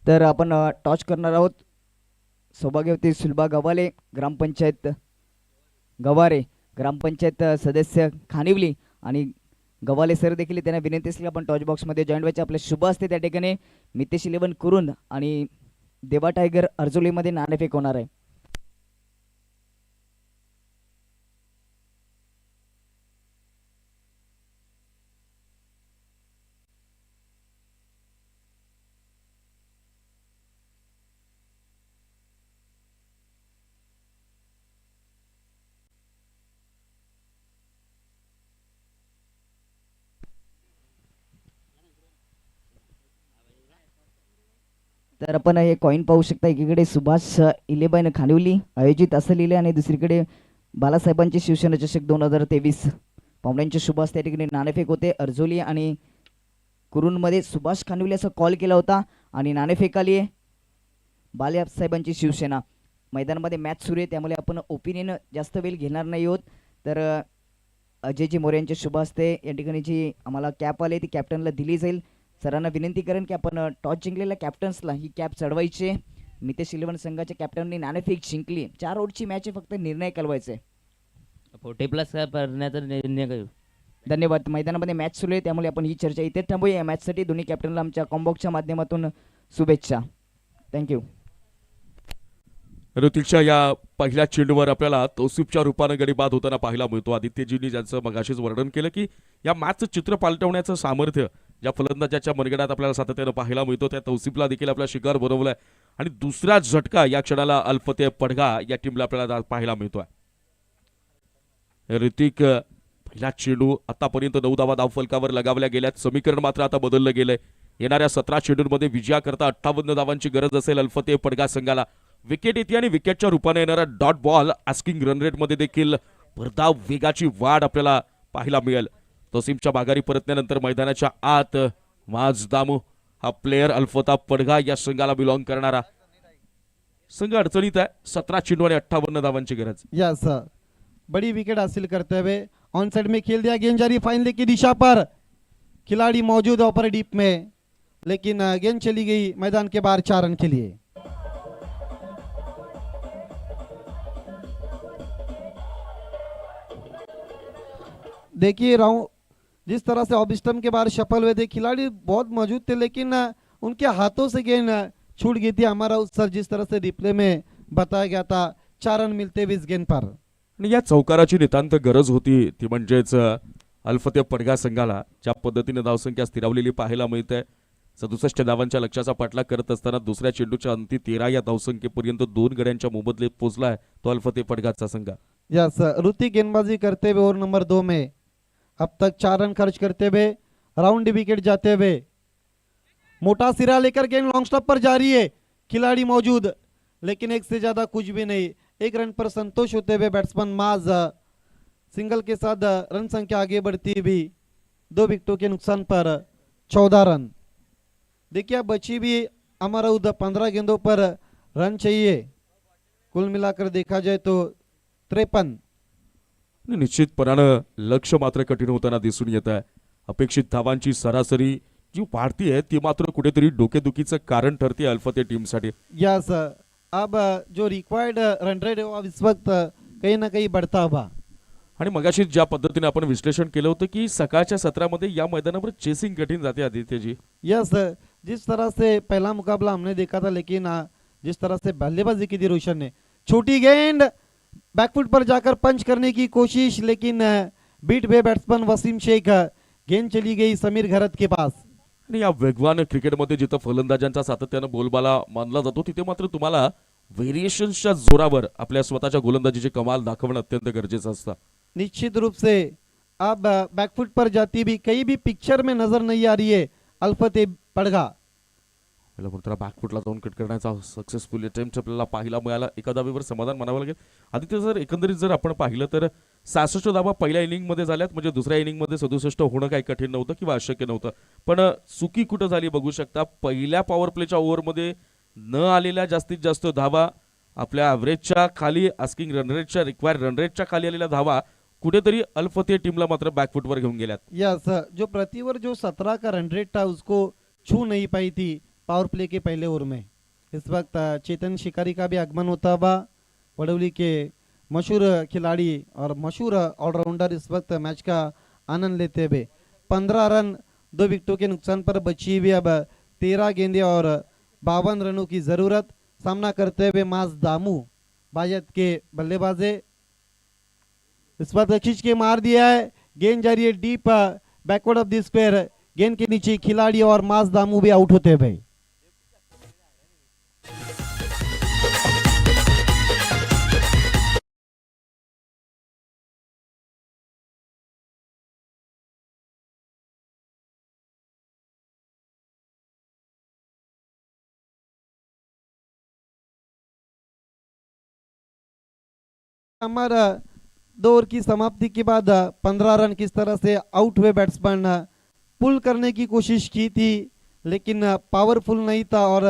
तर आपण टॉस करणार आहोत. सौभाग्यवती सुलभा गवाले ग्रामपंचायत गवारे ग्रामपंचायत सदस्य खानिवली आणि गवाले सर देखील त्यांना विनंती असेल आपण टॉच बॉक्समध्ये जॉईंट व्हायचे. आपले शुभ असते त्या ठिकाणी मितेश 11 कुरुंद आणि देवा टायगर अर्जुलीमध्ये नाणेफेक होणार आहे. तर आपण हे कॉईन पाहू शकता. एकीकडे सुभाष इलेबाईन खानिवली आयोजित असं लिहिले आणि दुसरीकडे बालासाहेबांची शिवसेना चषक 2023 पाहुण्यांचे शुभ असते. त्या ठिकाणी नाणेफेक होते. अर्जोली आणि कुरुंदमध्ये सुभाष खानिवली असा कॉल केला होता आणि नाणेफेक आली आहे बालासाहेबांची शिवसेना. मैदानामध्ये मॅच सुरू आहे त्यामुळे आपण ओपिनियन जास्त वेळ घेणार नाही आहोत. तर अजयजी मोरे यांचे शुभ असते या ठिकाणी जी आम्हाला कॅप आली ती कॅप्टनला दिली जाईल. सरांना विनंती करेन की आपण टॉस जिंकलेल्या कॅप्टन्सला ही कॅप चढवायची. मितेश 11 संघाच्या कॅप्टननी नाणेफेक जिंकली. 4 ओव्हरची मॅच आहे फक्त निर्णय कळवायचे. 40+ करण्याचा निर्णय करू. धन्यवाद. मैदानामध्ये मॅच सुरू आहे त्यामुळे आपण ही चर्चा इथे थांबूया. या मॅचसाठी दोन्ही कॅप्टनला आमच्या कॉम्बॉक्सच्या माध्यमातून शुभेच्छा. थँक्यू. ऋतिकच्या या पहिल्या चेंडूवर आपल्याला तौसिफच्या रूपानं गडी बाद होताना पाहायला मिळतो. आदित्यजींनी ज्यांचं मगाशीच वर्णन केलं की या मॅचचं चित्र पालटवण्याचं सामर्थ्य ज्या फलंदाजाच्या मनगडात आपल्याला सातत्यानं पाहायला मिळतो त्या तौसिफला देखील आपला शिकार बनवलाय आणि दुसरा झटका या क्षणाला अल्फते पडघा या टीमला आपल्याला पाहायला मिळतोय. ऋतिक पहिला चेंडू आतापर्यंत 9 धावा धावफलकावर लगावल्या गेल्यात. समीकरण मात्र आता बदललं गेलंय. येणाऱ्या 17 चेंडूंमध्ये विजयाकरता 58 धावांची गरज असेल अल्फते पडघा संघाला. विकेट येते आणि विकेटच्या रूपाने येणारा डॉट बॉल आस्किंग रन रेटमध्ये देखील भरधाव वेगाची वाढ आपल्याला पाहायला मिळेल. तौसिफच्या माघारी परतल्यानंतर मैदानाच्या आत माज दामू हा प्लेयर अल्फता पडघा या संघाला बिलॉंग करणारा संघ अडचणीत आहे. 17 चेंडू आणि 58 धावांची गरज. यस बड़ी विकेट हासिल करते हुए ऑन साइड में खेल दिया. गेंद जारी फाइनल की दिशा पर. खिलाड़ी मौजूद है ऊपर डीप में लेकिन गेंद चली गई मैदान के बाहर 4 रन के लिए. देखिए राउंड जिस तरह से ऑफ स्टंप के बाहर सफल हुए थे खिलाड़ी बहुत मौजूद थे लेकिन उनके हाथों से गेंद छूट गई थी. हमारा उत्सर जिस तरह से रिप्ले में बताया गया था 4 रन मिलते हुए इस गेंद पर. आणि या चौकाराची नितांत गरज होती ती म्हणजेच अल्फते पडघा संघाला ज्या पद्धतीने धावसंख्या स्थिरावलेली पाहायला मिळते. 67 धावांच्या लक्ष्याचा पाठलाग करत असताना दुसऱ्या चेंडूच्या अंती 13 या धावसंख्येपर्यंत 2 गड्यांच्या मोबदल्यात पोहोचलाय तो अल्फते पडघाचा संघ. यस ऋतिक गेंदबाजी करते हुए ओवर नंबर 2 में अब तक 4 रन खर्च करते हुए राउंड विकेट जाते हुए मोटा सिरा लेकर गेंद लॉन्ग स्टॉप पर जा रही है. खिलाड़ी मौजूद लेकिन एक से ज्यादा कुछ भी नहीं. 1 रन पर संतोष होते हुए बैट्समैन माज सिंगल के साथ रन संख्या आगे बढ़ती भी 2 विकेटों के नुकसान पर 14 रन. देखिए अब बची भी हमारा उधर 15 गेंदों पर रन चाहिए. कुल मिलाकर देखा जाए तो 53. निश्चितपणानं लक्ष मात्र कठीण होताना दिसून येत आहे. अपेक्षित धावांची सरासरी जी वाढती आहे ती मात्र कुठेतरी डोकेदुखीचं कारण ठरते अल्फते टीमसाठी. यस अब जो रिक्वायर्ड रन रेट है वो अब इस वक्त कहीं ना कहीं बढ़ता हुआ. आणि मगाशी ज्या पद्धतीने आपण विश्लेषण केलं होतं की सकाळच्या सत्रामध्ये या मैदानावर चेसिंग कठीण जाते आदित्यजी. यस जिस तरह से पहला मुकाबला हमने देखा था लेकिन जिस तरह से बल्लेबाजी की थी रोशन ने. छोटी गेंद बैकफुट पर जाकर पंच करने की कोशिश लेकिन बीट पे बैट्समैन वसीम शेख. गेंद चली गई समीर घरत के पास. आणि या वेगवान क्रिकेटमध्ये जिथं फलंदाजांचा सातत्यानं बोलबाला मानला जातो तिथे मात्र तुम्हाला व्हेरिएशन्सच्या जोरावर आपल्या स्वतःच्या गोलंदाजीचे कमाल दाखवणं अत्यंत गरजेचं असतं. निश्चित रूप से अब बैकफुट पर जाती भी कहीं भी पिक्चर में नजर नहीं आ रही है अल्फते पडघा. त्याला बॅकफुटला जाऊन कट करण्याचा सक्सेसफुल अटेम्प्ट आपल्याला पाहायला मिळाला. एका धावेवर समाधान मानावं लागेल. आदित्य जर एकंदरीत जर आपण पाहिलं तर 66 धावा पहिल्या इनिंगमध्ये झाल्यात म्हणजे दुसऱ्या इनिंगमध्ये 67 होणं काही कठीण नव्हतं किंवा अशक्य नव्हतं. पण चुकी कुठं झाली बघू शकता. पहिल्या पॉवर प्लेच्या ओव्हरमध्ये न आलेल्या जास्तीत जास्त धावा आपल्या ॲव्हरेजच्या खाली आस्किंग रन रेटच्या रिक्वायर्ड रन रेटच्या खाली आलेल्या धावा कुठेतरी अल्फते टीमला मात्र बॅकफुटवर घेऊन गेल्यात. यस, जो प्रति ओवर जो 17 का रन रेट था उसको छू नहीं पाई थी पावर प्ले के पहले ओवर में. इस वक्त चेतन शिकारी का भी आगमन होता हुआ. वडोली के मशहूर खिलाड़ी और मशहूर ऑलराउंडर इस वक्त मैच का आनंद लेते हुए 15 रन 2 विकेटों के नुकसान पर बची हुई अब 13 गेंदे और 52 रनों की जरूरत. सामना करते हुए मास दामू बायत के बल्लेबाजे. इस वक्त खींच के मार दिया है. गेंद जा रही है deep backward of the square. गेंद के नीचे खिलाड़ी और मास दामू भी आउट होते हुए. हमारा 2 ओवर की समाप्ति के बाद 15 रन किस तरह से आउट हुए बैट्समैन पुल करने की कोशिश की थी लेकिन पावरफुल नहीं था और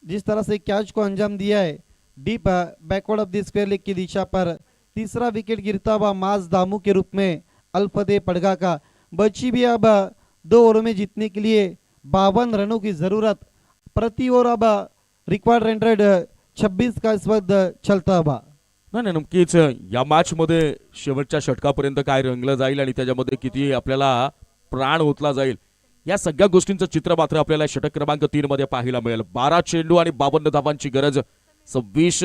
जिस तरह से कैच को अंजाम दिया है deep backward of the square leg की दिशा पर तीसरा विकेट गिरता हुआ माज दामू के रूप में अल्फते पड़गा का. बची भी अब 2 ओवर में जीतने के लिए 52 रनों की जरूरत. प्रति ओवर अब रिक्वायर्ड रन रेट 26 का इस वक्त चलता हुआ. नाही नाही, नक्कीच या मॅच मध्ये शेवटच्या षटकापर्यंत काय रंगलं जाईल आणि त्याच्यामध्ये किती आपल्याला प्राण ओतला जाईल या सगळ्या गोष्टींचं चित्र मात्र आपल्याला षटक क्रमांक 3 मध्ये पाहायला मिळेल. 12 चेंडू आणि 52 धावांची गरज. 26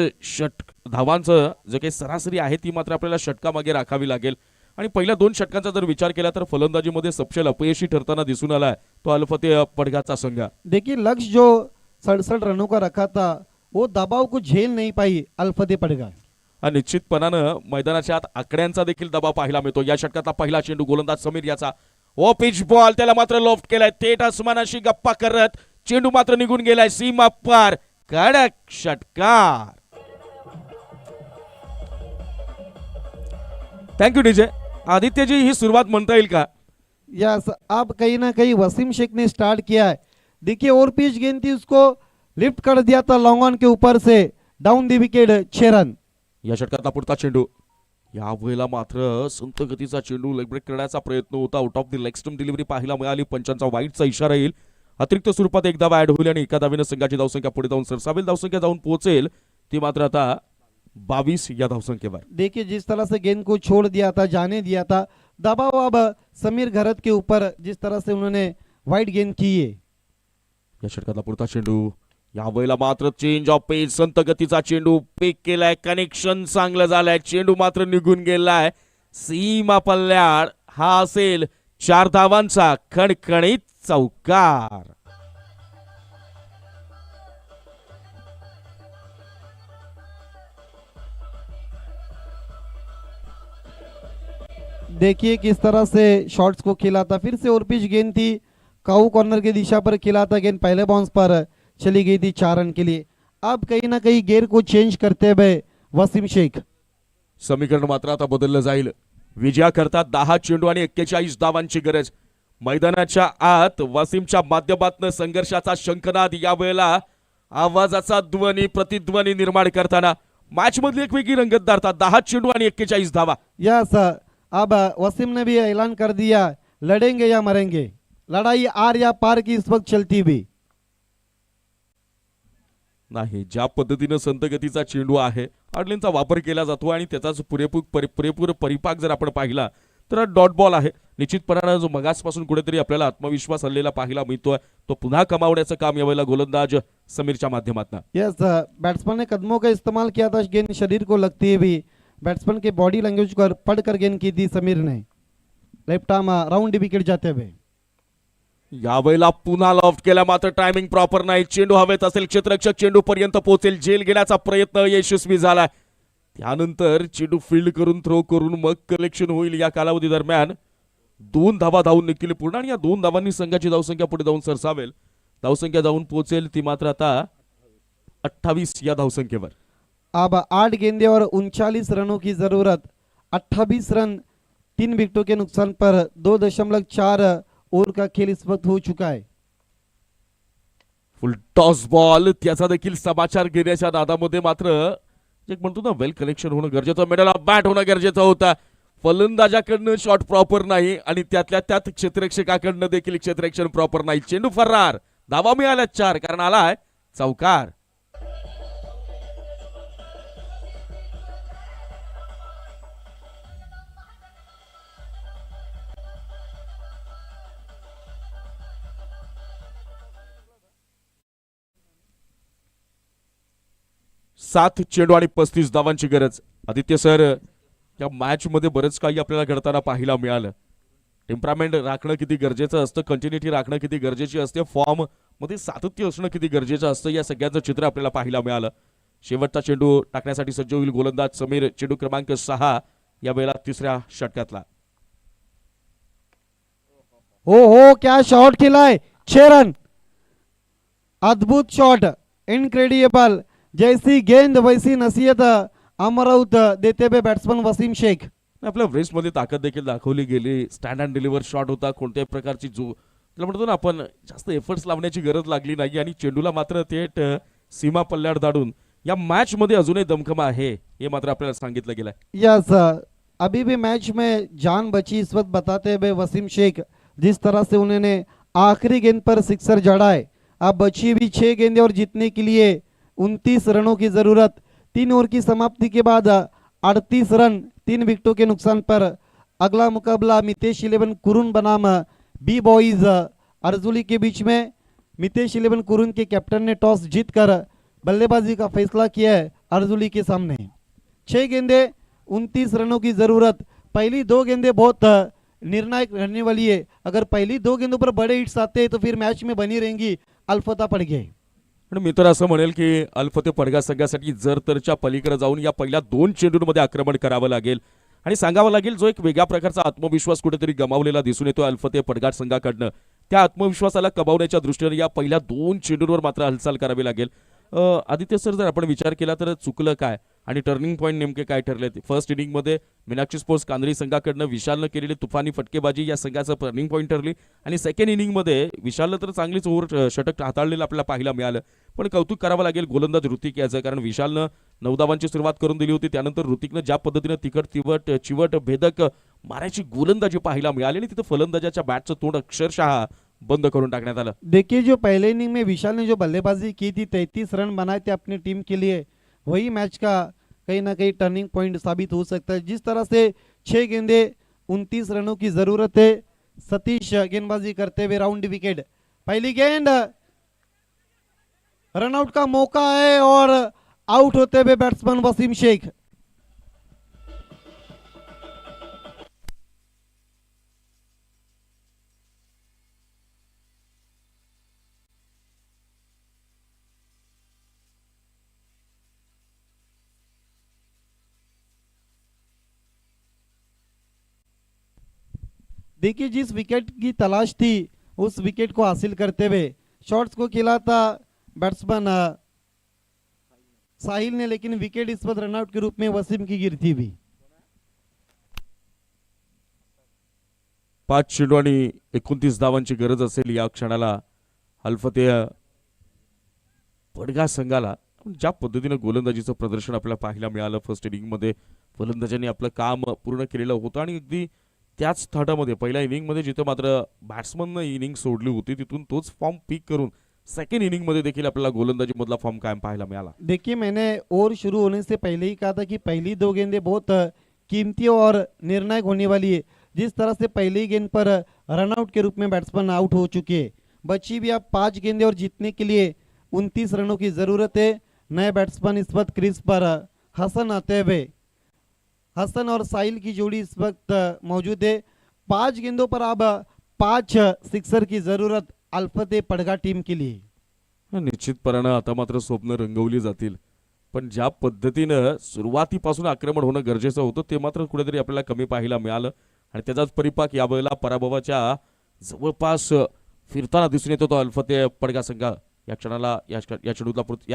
धावांचं जे काही सरासरी आहे ती मात्र आपल्याला षटकामागे राखावी लागेल. आणि पहिल्या 2 षटकांचा जर विचार केला तर फलंदाजीमध्ये सपशेल अपयशी ठरताना दिसून आलाय तो अल्फते पडगाचा संघ. देखिए लक्ष्य जो 67 रनों का रखा था वो दबाव को झेल नहीं पाई अल्फते पड़गा. हा निश्चितपणानं मैदानाच्या आत आकड्यांचा देखील दबाव पाहायला मिळतो. या षटकातला पहिला चेंडू गोलंदाज समीर याचा ओ पिच बॉल त्याला मात्र लोफ्ट केलाय. थेट आसमानाशी गप्पा करत चेंडू मात्र निघून गेलाय सीमा पार. कडक षटकार. Thank you DJ. आदित्यजी ही सुरुवात म्हणता येईल का? यस, अब कहीं ना कहीं वसीम शेख ने स्टार्ट किया है. देखिए और पिच गेंद थी उसको लिफ्ट कर दिया था लॉन्ग ऑन के ऊपर से डाउन द विकेट 6 रन. या षटकातला पुढचा चेंडू या वेळेला मात्र संत गतीचा चेंडू लेग ब्रेक करण्याचा प्रयत्न होता. Out of the leg stump delivery पाहायला मिळाली. पंचांचा वाईटचा इशारा येईल. अतिरिक्त स्वरूपात एक धाव ऍड होईल आणि एका धावेनं संघाची धावसंख्या पुढे जाऊन सरसावेल. धावसंख्या जाऊन पोहोचेल ती मात्र आता 22 या धावसंख्येवर. देखिए जिस तरह से गेंद को छोड़ दिया था जाने दिया था दबाव अब समीर घरत के ऊपर जिस तरह से उन्होंने वाइड गेंद की है. या षटकातला पुढचा चेंडू या वेळेला मात्र चेंज ऑफ पेस. संत गतीचा चेंडू पिक केलाय. कनेक्शन चांगलं झालंय. चेंडू मात्र निघून गेलाय सीमा पल्ल्याड. हा असेल 4 धावांचा खणखणीत चौकार. देखिए किस तरह से शॉट्स को खेला था. फिर से और पिच गेंद थी काऊ कॉर्नर की दिशा पर खेला था. गेंद पहले बाउंस पर चली गई थी 4 रन के लिए. अब कहीं ना कहीं गेयर को चेंज करते हुए वसीम शेख. समीकरण मात्र आता बदललं जाईल. विजयाकरता 10 चेंडू आणि 41 धावांची गरज. मैदानाच्या आत वसीमच्या माध्यमातून संघर्षाचा शंखनाद या वेळेला आवाजाचा ध्वनी प्रतिध्वनी निर्माण करताना मॅच मधली एक वेगळी रंगत दारतात. 10 चेंडू आणि 41 धावा. यस, अब वसीम ने भी ऐलान कर दिया लड़ेंगे या मरेंगे. लड़ाई आर या पार की इस वक्त चलती हुई. नाही, ज्या पद्धतीनं संत गतीचा चेंडू आहे अडलेंचा वापर केला जातो आणि त्याचाच पुरेपूर परिपाक जर आपण पाहिला तर डॉट बॉल आहे. निश्चितपणानं जो मगासपासून कुठेतरी आपल्याला आत्मविश्वास आलेला पाहायला मिळतोय तो पुन्हा कमावण्याचं काम यावेळेला गोलंदाज समीरच्या माध्यमातून. यस, बैट्समैन ने कदमों का इस्तेमाल किया था गेंद शरीर को लगती हुई. बैट्समैन के बॉडी लैंग्वेज को पढ़कर गेंद की थी समीर ने. लेफ्ट आर्म राउंड विकेट जाते हुए. यावेळेला पुन्हा लॉफ्ट केला मात्र टायमिंग प्रॉपर नाही. चेंडू हवेत असेल. क्षेत्ररक्षक चेंडू पर्यंत पोहोचेल. झेल घेण्याचा प्रयत्न यशस्वी झाला. त्यानंतर चेंडू फील्ड करून थ्रो करून मग कलेक्शन होईल. या कालावधी दरम्यान 2 धावा धावून निघतील पूर्ण आणि या 2 धावांनी संघाची धावसंख्या पुढे जाऊन सरसावेल. धावसंख्या जाऊन पोहोचेल ती मात्र आता 28 या धावसंख्येवर. अब 8 गेंदे और 39 रनों की जरूरत. 28 रन 3 विकेटों के नुकसान पर 2.4 ओवर का खेल इस वक्त हो चुका है. फुल टॉस बॉल त्याचा देखील समाचार घेण्याच्या नादामध्ये मात्र एक म्हणतो ना वेल कलेक्शन होणं गरजेचं. मिडल ऑफ बॅट होणं गरजेचं होतं. फलंदाजाकडनं शॉट प्रॉपर नाही आणि त्यातल्या त्यात क्षेत्ररक्षकाकडनं देखील क्षेत्ररक्षण प्रॉपर नाही. चेंडू फरार. धावा मिळाल्या 4 कारण आलाय चौकार. सात चेंडू आणि 35 धावांची गरज. आदित्य सर, या मॅच मध्ये बरंच काही आपल्याला घडताना पाहायला मिळालं. टेम्परामेंट राखणं किती गरजेचं असतं, कंटिन्युटी राखणं किती गरजेची असते, फॉर्म मध्ये सातत्य असणं किती गरजेचं असतं, या सगळ्यांचं चित्र आपल्याला पाहायला मिळालं. शेवटचा चेंडू टाकण्यासाठी सज्ज होईल गोलंदाज समीर. चेंडू क्रमांक 6 या वेळेला तिसऱ्या षटकातला. हो हो, क्या शॉट खेला है. 6 रन. अद्भुत शॉट, इनक्रेडिबल. जैसी गेंद वैसी नसीहत अमरावत देते हुए बैट्समैन वसीम शेख. आपल्या मध्ये ताकद देखील दाखवली गेली. स्टँड अँड डिलिव्हर शॉट होता. कोणत्याही प्रकारची त्याला म्हणतो ना आपण, जास्त एफर्ट्स लावण्याची गरज लागली नाही आणि चेंडूला मात्र थेट सीमा पल्ल्यावर दाडून या मॅच मध्ये अजूनही दमखमा आहे हे मात्र आपल्याला सांगितलं गेलंय. यस, अभी भी मैच में जान बची इस वक्त बताते हुए वसीम शेख, जिस तरह से उन्होंने आखिरी गेंद पर सिक्सर जड़ा है. अब बची हुई 6 गेंदें और जीतने के लिए 29 रनों की जरूरत. 3 ओवर की समाप्ति के बाद 38 रन 3 विकेटों के नुकसान पर अगला मुकाबला मितेश 11 कुरुन बनाम बी बॉयज अर्जुली के बीच में. मितेश 11 कुरुन के कैप्टन ने टॉस जीतकर बल्लेबाजी का फैसला किया है अर्जुली के सामने. 6 गेंदें 29 रनों की जरूरत. पहली 2 गेंदें बहुत निर्णायक रहने वाली है. अगर पहली 2 गेंदों पर बड़े हिट्स आते हैं तो फिर मैच में बनी रहेंगी अल्फता पड़ गए. आणि मी तर असं म्हणेल की अल्फते पडगा संघासाठी जर तरच्या पलीकडे जाऊन या पहिल्या 2 चेंडूंमध्ये आक्रमण करावं लागेल आणि सांगावं लागेल, जो एक वेगळ्या प्रकारचा आत्मविश्वास कुठेतरी गमावलेला दिसून येतो अल्फते पडगार संघाकडनं. त्या आत्मविश्वासाला कमावण्याच्या दृष्टीने या पहिल्या 2 चेंडूंवर मात्र हालचाल करावी लागेल. आदित्य सर, जर आपण विचार केला तर चुकलं काय आणि टर्निंग पॉईंट नेमके काय ठरले? फर्स्ट इनिंग मध्ये मीनाक्षी स्पोर्ट्स कांदळी संघाकडनं विशालनं केलेली तुफानी फटकेबाजी या संघाचं टर्निंग पॉईंट ठरली आणि सेकंड इनिंग मध्ये विशालनं तर चांगलीच ओव्हर षटक हाताळलेलं आपल्याला पाहायला मिळालं. पण कौतुक करावं लागेल गोलंदाज ऋतिक याचं, कारण विशालनं 9 धावांची सुरुवात करून दिली होती. त्यानंतर ऋतिकनं ज्या पद्धतीनं तिखट चिवट भेदक मारायची गोलंदाजी पाहायला मिळाली आणि तिथं फलंदाजाच्या बॅटचं तोंड अक्षरशः बंद करून टाकण्यात आलं. देखिए, जो पहले इनिंग में विशाल ने जो बल्लेबाजी की थी, 33 रन बनाए थे अपनी टीम के लिए, वही मैच का कहीं ना कहीं टर्निंग पॉइंट साबित हो सकता है. जिस तरह से 6 गेंदे 29 रनों की जरूरत है. सतीश गेंदबाजी करते हुए राउंड विकेट. पहली गेंद, रनआउट का मौका है और आउट होते हुए बैट्समैन वसीम शेख. देखिए, जिस विकेट की तलाश थी उस विकेट को हासिल करते हुए शॉट्स को खेला था बैट्समैन साहिल ने, लेकिन विकेट इस वक्त रनआउट के रूप में वसीम की गिरती हुई. 5 चेंडू आणि 29 धावांची गरज असेल या क्षणाला अल्फते पडगा संघाला. ज्या पद्धतीनं गोलंदाजीचं प्रदर्शन आपल्याला पाहायला मिळालं फर्स्ट इनिंग मध्ये, फलंदाजांनी आपलं काम पूर्ण केलेलं होतं आणि अगदी त्याच थाटामध्ये पहिल्या इनिंग मध्ये जिथे मात्र बॅट्समननं इनिंग सोडली होती तिथून तोच फॉर्म पीक करून सेकंड इनिंग मध्ये देखील आपल्याला गोलंदाजी मधला फॉर्म कायम पाहायला मिळाला. देखिए, मैंने ओवर शुरू होने से पहले ही कहा था कि पहली 2 गेंदें बहुत कीमती और निर्णायक होने वाली है. जिस तरह से पहली गेंद पर रनआउट के रूप में बैट्समैन आउट हो चुके हैं. बची भी अब 5 गेंदें और जीतने के लिए 29 रनों की जरूरत है. नए बैट्समैन इस वक्त क्रीज पर हसन आते हुए, हसन और साहिल की जोड़ी इस वक्त मौजूद है. 5 गेंदों पर अब 5 सिक्सर की जरूरत अल्फते पडगा टीम के लिए. निश्चितपणानं आता मात्र स्वप्न रंगवली जातील, पण ज्या पद्धतीनं सुरुवातीपासून आक्रमण होणं गरजेचं होतं ते मात्र कुठेतरी आपल्याला कमी पाहायला मिळालं आणि त्याचाच परिपाक यावेळेला पराभवाच्या जवळपास फिरताना दिसून येतो तो अल्फते पडगा संघ. या क्षणाला या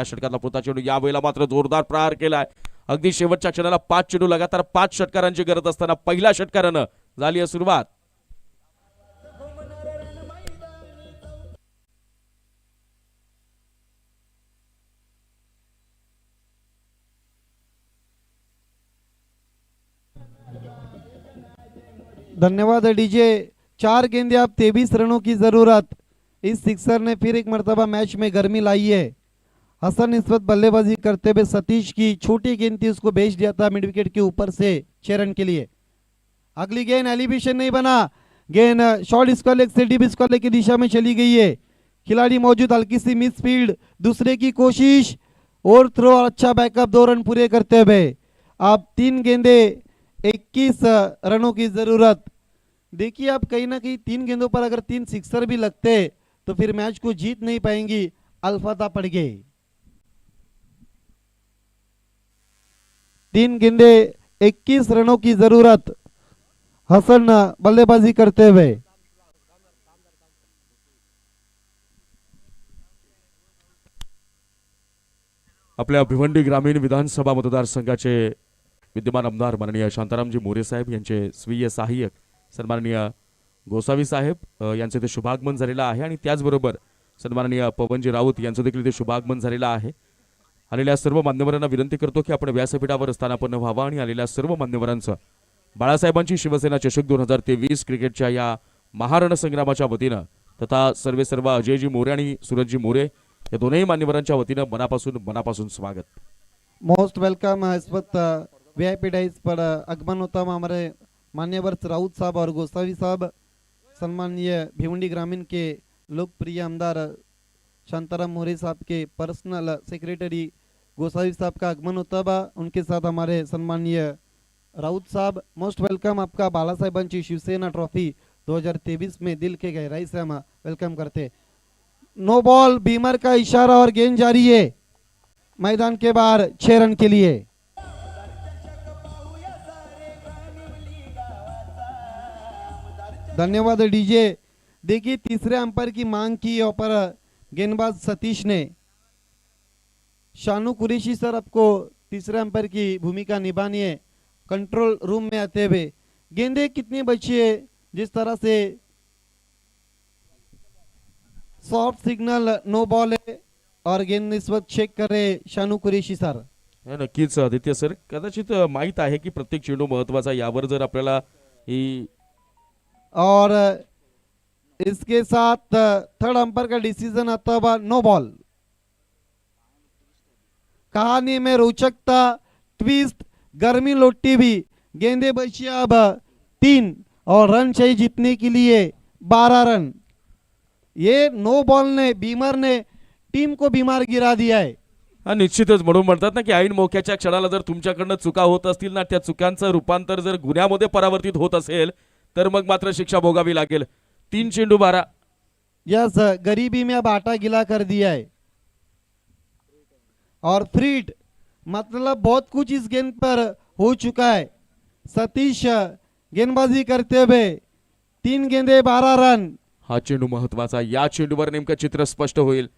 षटकातला पुरता चेंडू यावेळेला मात्र जोरदार प्रहार केलाय. अगदी शेवटच्या क्षणाला 5 चेंडू लगातार 5 षटकारांची गरज असताना पहिल्या षटकारानं झाली आहे सुरुवात. धन्यवाद डीजे। 4 गेंदे अब 23 रनों की जरूरत। इस सिक्सर ने फिर एक मर्तबा मैच में गर्मी लाई है। हसन इस वक्त बल्लेबाजी करते हुए सतीश की छोटी गेंद थी, उसको भेज दिया था मिड विकेट के ऊपर से 6 रन के लिए। अगली गेंद एलिवेशन नहीं बना, गेंद शॉर्ट स्क्वायर लेग से डीप स्क्वायर लेग की दिशा में चली गई है। खिलाड़ी मौजूद, हल्की सी मिस फील्ड, दूसरे की कोशिश और थ्रो और अच्छा बैकअप, 2 रन पूरे करते हुए अब 3 गेंदे 21 रनों की जरूरत। देखिए आप कहीं ना कहीं 3 गेंदों पर अगर 3 सिक्सर भी लगते तो फिर मैच को जीत नहीं पाएंगी, अल्फाता पड़ गए। 3 गेंदे 21 रनों की जरूरत। हसन बल्लेबाजी करते हुए। आपल्या भिवंडी ग्रामीण विधानसभा मतदारसंघाचे विद्यमान आमदार माननीय शांतारामजी मोरे साहेब यांचे स्वीय सहाय्यक सन्माननीय गोसावी साहेब यांचे ते शुभागमन झालेलं आहे आणि त्याचबरोबर सन्माननीय पवनजी राऊत यांचं देखील ते शुभागमन झालेलं आहे। आलेल्या सर्व मान्यवरांना विनंती करतो की आपण व्यासपीठावर स्थानापन्न व्हावा आणि आलेल्या सर्व मान्यवरांचं बाळासाहेबांची शिवसेना चषक 2023 क्रिकेटच्या या महारण संग्रामाच्या वतीनं तथा सर्व अजयजी मोरे आणि सूरजजी मोरे या दोनही मान्यवरांच्या वतीनं मनापासून स्वागत। Most welcome. इस वक्त वीआईपी डाइस पर आगमन होता हुआ हमारे मान्यवर राउत साहब और गोसावी साहब, सम्मानीय भिवंडी ग्रामीण के लोकप्रिय आमदार शांताराम मोरे साहब के पर्सनल सेक्रेटरी गोसावी साहब का आगमन होता हुआ, उनके साथ हमारे सम्मानीय राउत साहब। मोस्ट वेलकम आपका बाला साहेबांची शिवसेना ट्रॉफी 2023 में दिल के गहराई से हम वेलकम करते। नो बॉल, बीमर का इशारा और गेंद जारी है मैदान के बाहर 6 रन के लिए। धन्यवाद डीजे। देखिए तीसरे अंपायर की मांग की और पर गेंदबाज सतीश ने। शानू कुरैशी सर, आपको तीसरे अंपायर की भूमिका निभानी है कंट्रोल रूम में आते हुए। गेंदे कितनी बची है, जिस तरह से सॉफ्ट सिग्नल नो बॉल है और गेंद इस वक्त चेक कर रहे शानू कुरैशी सर। नक्कीच आदित्य सर, कदाचित माहित आहे की प्रत्येक चेंडू महत्वाचा, यावर जर आपल्याला ही और इसके साथ थर्ड अंपायर का डिसीजन आता हुआ नो बॉल। कहानी में रोचकता, ट्विस्ट, गर्मी लौटती भी। गेंदे बची अब 3 और रन चाहिए जीतने के लिए 12 रन। ये नो बॉल ने, बीमर ने टीम को बीमार गिरा दिया है। हा निश्चितच, म्हणून म्हणतात ना की ऐन मोक्याच्या क्षणाला जर तुमच्याकडनं चुका होत असतील ना, त्या चुकांचं रूपांतर जर गुन्ह्यामध्ये परावर्तित होत असेल तर मग मात्र शिक्षा भोगावी लागेल। 3 चेंडू 12। यस, गरीबी में अब आटा गिला कर दिया है। और फ्रीड, मतलब बहुत कुछ इस गेंद पर हो चुका है। सतीश गेंदबाजी करते हुए 3 गेंदे 12 रन। हा चेंडू महत्वाचा, या चेंडूवर नेमकं चित्र स्पष्ट होईल।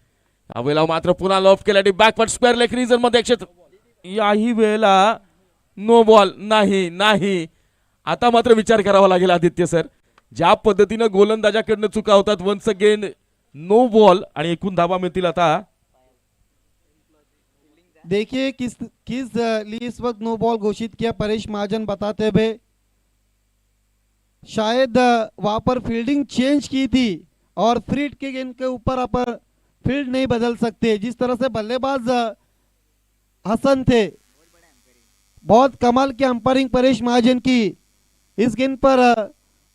यावेळेला मात्र पुन्हा लॉफ केला बॅकवर्ड स्क्वेअर लेग रीजन मध्ये याही वेळेला नो बॉल नाही। आता मात्र विचार करावा लागेल आदित्य सर, ज्या पद्धतीनं गोलंदाजाकडनं चुका होतात, वन्स अगेन नो बॉल आणि एकूण धावा मिळतील। आता देखिए किस लिए इस वक्त नो बॉल घोषित किया परेश महाजन बताते हुए। शायद वहां पर फील्डिंग चेंज की थी और फ्रीड के गेंद के ऊपर आप फील्ड नहीं बदल सकते। जिस तरह से बल्लेबाज हसन थे, बहुत कमाल की अंपायरिंग परेश महाजन की। इस गेंद पर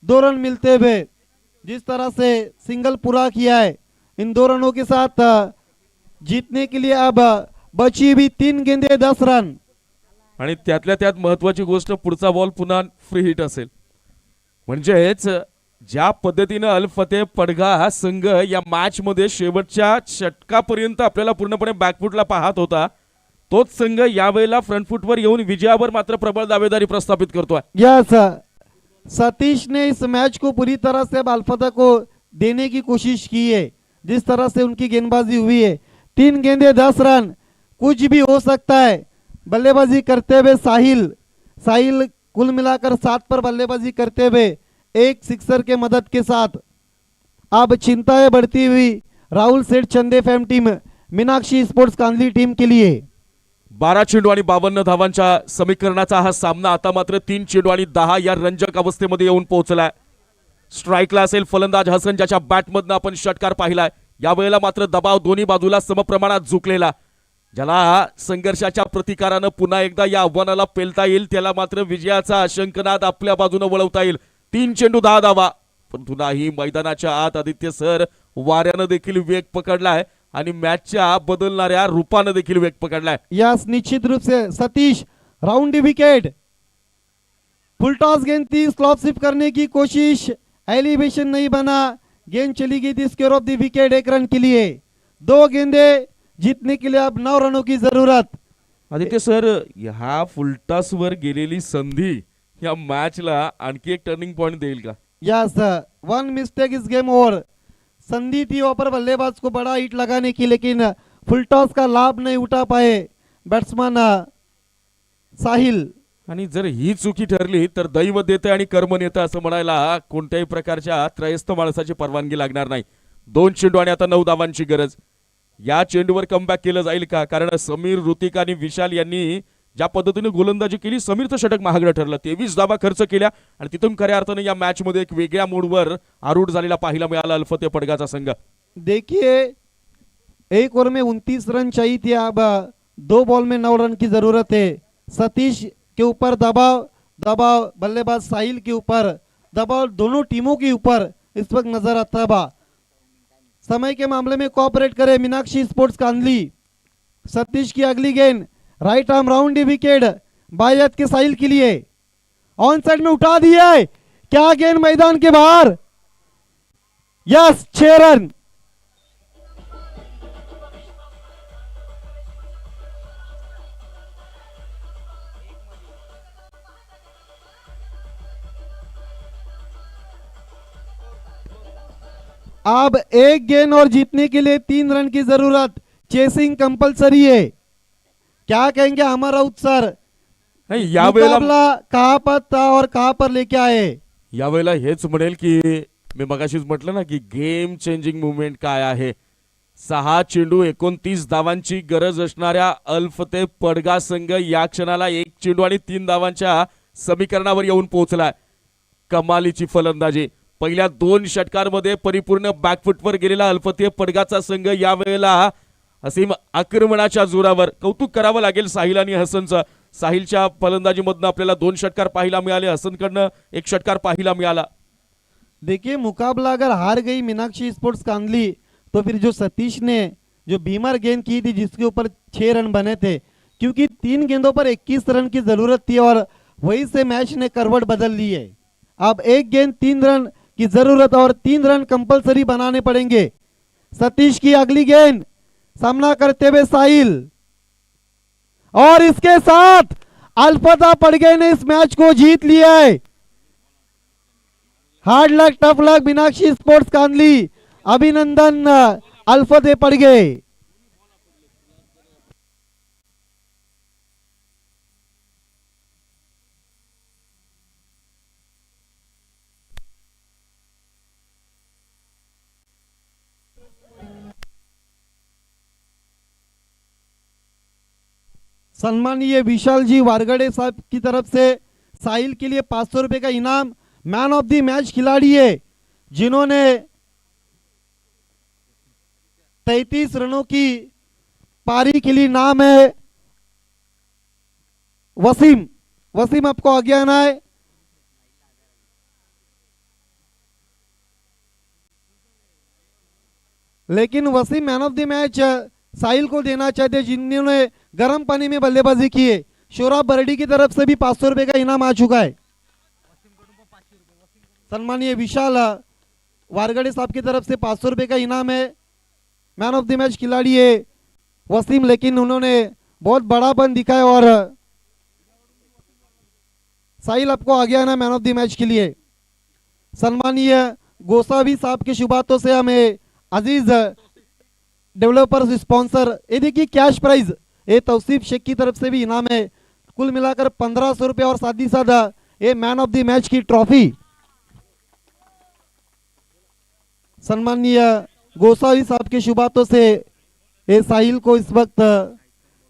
2 रन मिलते हुए जिस तरह से सिंगल पूरा किया है, इन 2 रनों के साथ जीतने के लिए अब बची हुई 3 गेंदे 10 रन। आणि त्यातल्या त्यात महत्वाची गोष्ट, पुढचा बॉल पुन्हा फ्री हिट असेल। म्हणजेच ज्या पद्धतीनं अल फतेह पडगा हा संघ या मॅच मध्ये शेवटच्या षटकापर्यंत आपल्याला पूर्णपणे बॅकफुटला पाहत होता, तोच संघ यावेळेला फ्रंट फुटवर येऊन विजयावर मात्र प्रबळ दावेदारी प्रस्थापित करतोय। यस, सतीश ने इस मैच को पूरी तरह से अल्फता को देने की कोशिश की है। जिस तरह से उनकी गेंदबाजी हुई है, 3 गेंदे 10 रन, कुछ भी हो सकता है। बल्लेबाजी करते हुए साहिल कुल मिलाकर 7 पर बल्लेबाजी करते हुए एक सिक्सर के मदद के साथ। अब चिंताएं बढ़ती हुई राहुल सेठ चंदे फैम टीम, मीनाक्षी स्पोर्ट्स कांदली टीम के लिए। 12 चेंडू आणि 52 धावांच्या समीकरणाचा हा सामना आता मात्र 3 चेंडू आणि 10 या रंजक अवस्थेमध्ये येऊन पोहोचलाय. स्ट्राईकला असेल फलंदाज हसन, ज्याच्या बॅटमधनं आपण षटकार पाहिलाय. यावेळेला मात्र दबाव दोन्ही बाजूला समप्रमाणात झुकलेला, ज्याला संघर्षाच्या प्रतिकारानं पुन्हा एकदा या आव्हानाला पेलता येईल, त्याला मात्र विजयाचा शंखनाद आपल्या बाजूने वळवता येईल. 3 चेंडू 10 धावा. परंतु नाही, मैदानाच्या आत आदित्य सर वाऱ्यानं देखील वेग पकडलाय आणि मॅचच्या बदलणाऱ्या रूपानं देखील वेग पकडलाय. यस, निश्चित रूप से Satish, round the wicket, full toss गेंद थी, स्लॉप स्लिप करने की कोशिश, एलिवेशन नहीं बना, गेंद चली गई थी square of the wicket 1 run के लिए. 2 गेंदे जीतने के लिए अब 9 रनों की जरूरत. आदित्य सर, ह्या फुलटॉसवर गेलेली संधी या मॅचला आणखी एक टर्निंग पॉइंट देईल का? Yes, 1 mistake is game over. संधि थी वहाँ पर बल्लेबाज को बड़ा हिट लगाने की, लेकिन फुल टॉस का लाभ नहीं उठा पाए बैट्समैन साहिल. आणि जर ही चुकी ठरली तर दैव देतं आणि कर्म नेतं असं म्हणायला कोणत्याही प्रकारच्या त्रयस्थ माणसाची परवानगी लागणार नाही. 2 चेंडू आणि आता 9 धावांची गरज. या चेंडूवर कमबॅक केलं जाईल का? कारण समीर, ऋतिक आणि विशाल यांनी ज्या पद्धतीने गोलंदाजी केली, समीरचं षटक महागडं ठरलं. 23 धावा खर्च केल्या आणि तिथून खऱ्या अर्थाने या मॅच मध्ये एक वेगळ्या मूडवर आरूढ झालेला पाहायला मिळाला अल्फते पडगाचा संघ. देखिए, 1 ओवर में 29 रन चाहिए थे, अब 2 बॉल में 9 रन की जरूरत है. सतीश के ऊपर दबाव, दबाव बल्लेबाज साहिल के ऊपर, दबाव दोनों टीमों के ऊपर इस वक्त नजर आता बा. समय के मामले में कोऑपरेट करे मीनाक्षी स्पोर्ट्स कांदली. सतीश की अगली गेंद, right arm round the wicket, बायत के साहिल के लिए, ऑन साइड में उठा दिया है, क्या गेंद मैदान के बाहर. Yes, 6 run. अब 1 गेंद और जीतने के लिए 3 रन की जरूरत. चेसिंग कंपलसरी है. क्या कहेंगे अमर राउत सर? नाही, यावेळेला मुकाबला कहां पर था और कहां पर लेके आए? यावेळेला हेच म्हणेल की मी मगाशीच म्हटलं ना की गेम चेंजिंग मुवमेंट काय आहे. 6 चेंडू 29 धावांची गरज असणाऱ्या अल्फते पडगा संघ या क्षणाला 1 चेंडू आणि 3 धावांच्या समीकरणावर येऊन पोहोचलाय. कमालीची फलंदाजी. पहिल्या 2 षटकांमध्ये परिपूर्ण बॅकफुटवर गेलेला अल्फते पडगाचा संघ यावेळेला असीम आक्रमणाच्या जोरावर. कौतुक करावं लागेल साहिल आणि हसनचं. साहिलच्या फलंदाजीमधनं आपल्याला 2 षटकार पाहायला मिळाले, हसनकडनं 1 षटकार पाहायला मिळाला. देखिए, मुकाबला अगर हार गई मीनाक्षी स्पोर्ट्स कांदली तो फिर जो सतीश ने जो बीमार गेंद की थी जिसके ऊपर 6 रन बने थे, क्योंकि 3 गेंदों पर 21 रन की जरूरत थी और वहीं से मैच ने करवट बदल ली है. अब 1 गेंद 3 रन की जरूरत और 3 रन कंपलसरी बनाने पड़ेंगे. सतीश की अगली गेंद, सामना करते हुए साहिल, और इसके साथ अल्फता पड़गे ने इस मैच को जीत लिया है. हार्ड लक, टफ लक मीनाक्षी स्पोर्ट्स कांदली. अभिनंदन अल्फते पड़गे. सम्मानीय विशाल जी वारगड़े साहब की तरफ से साहिल के लिए 500 रुपए का इनाम. मैन ऑफ द मैच खिलाड़ी है जिन्होंने 33 रनों की पारी के लिए. नाम है वसीम. वसीम, आपको आगे आना है. लेकिन Wasim man of the match Sahil को देना चाहते जिन्होंने गर्म पानी में बल्लेबाजी की है. शोराब बरडी की तरफ से भी 500 रुपए का इनाम आ चुका है. सम्मानीय विशाल वारगड़े साहब की तरफ से 500 रुपए का इनाम है. मैन ऑफ द मैच खिलाड़ी है वसीम, लेकिन उन्होंने बहुत बड़ापन दिखाया और साहिल आपको आगे आना मैन ऑफ द मैच के लिए. सम्मानीय गोसावी साहब के शुभ हाथों से हमें अजीज डेवलपर्स स्पॉन्सर, ये देखिए कैश प्राइज, ये तौसीफ शेख की तरफ से भी इनाम है. कुल मिलाकर 1500 रुपए और साथ ही साथ ये मैन ऑफ द मैच की ट्रॉफी. सम्मानीय गोसावी साहब के शुभ हाथों से ये साहिल को इस वक्त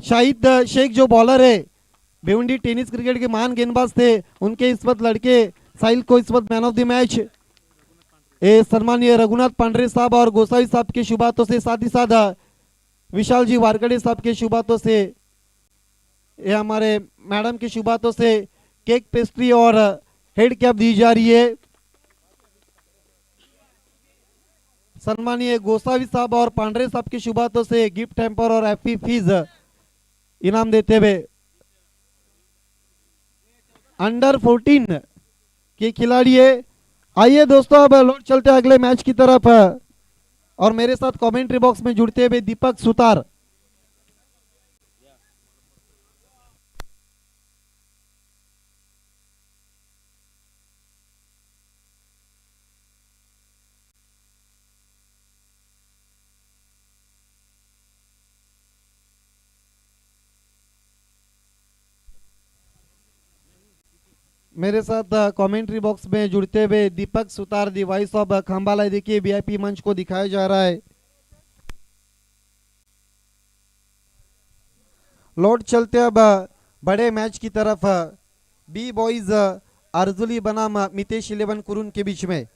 शाहिद शेख जो बॉलर है, भिवंडी टेनिस क्रिकेट के महान गेंदबाज थे, उनके इस वक्त लड़के साहिल को इस वक्त मैन ऑफ द मैच सम्मानीय रघुनाथ पांडरे साहब और गोसावी साहब के शुभ हाथों से, साथ ही साथ विशाल जी वारकड़े साहब के शुभ हाथों से, ये हमारे मैडम के शुभ हाथों से केक पेस्ट्री और हेड कैप दी जा रही है। सम्मानीय गोसावी साहब और पांडरे साहब के शुभ हाथों से गिफ्ट हैम्पर और हैप्पी फीस इनाम देते हुए अंडर 14 के खिलाड़ी है। आइए दोस्तों, अब लौट चलते हैं अगले मैच की तरफ और मेरे साथ कमेंट्री बॉक्स में जुड़ते हुए दीपक सुतार। मेरे साथ कमेंट्री बॉक्स में जुड़ते हुए दीपक सुतार, दी वॉइस ऑफ खंबाला। देखिए वीआईपी मंच को दिखाया जा रहा है। लौट चलते अब बड़े मैच की तरफ बी बॉयज अर्जुली बनाम मितेश 11 कुरुन के बीच में।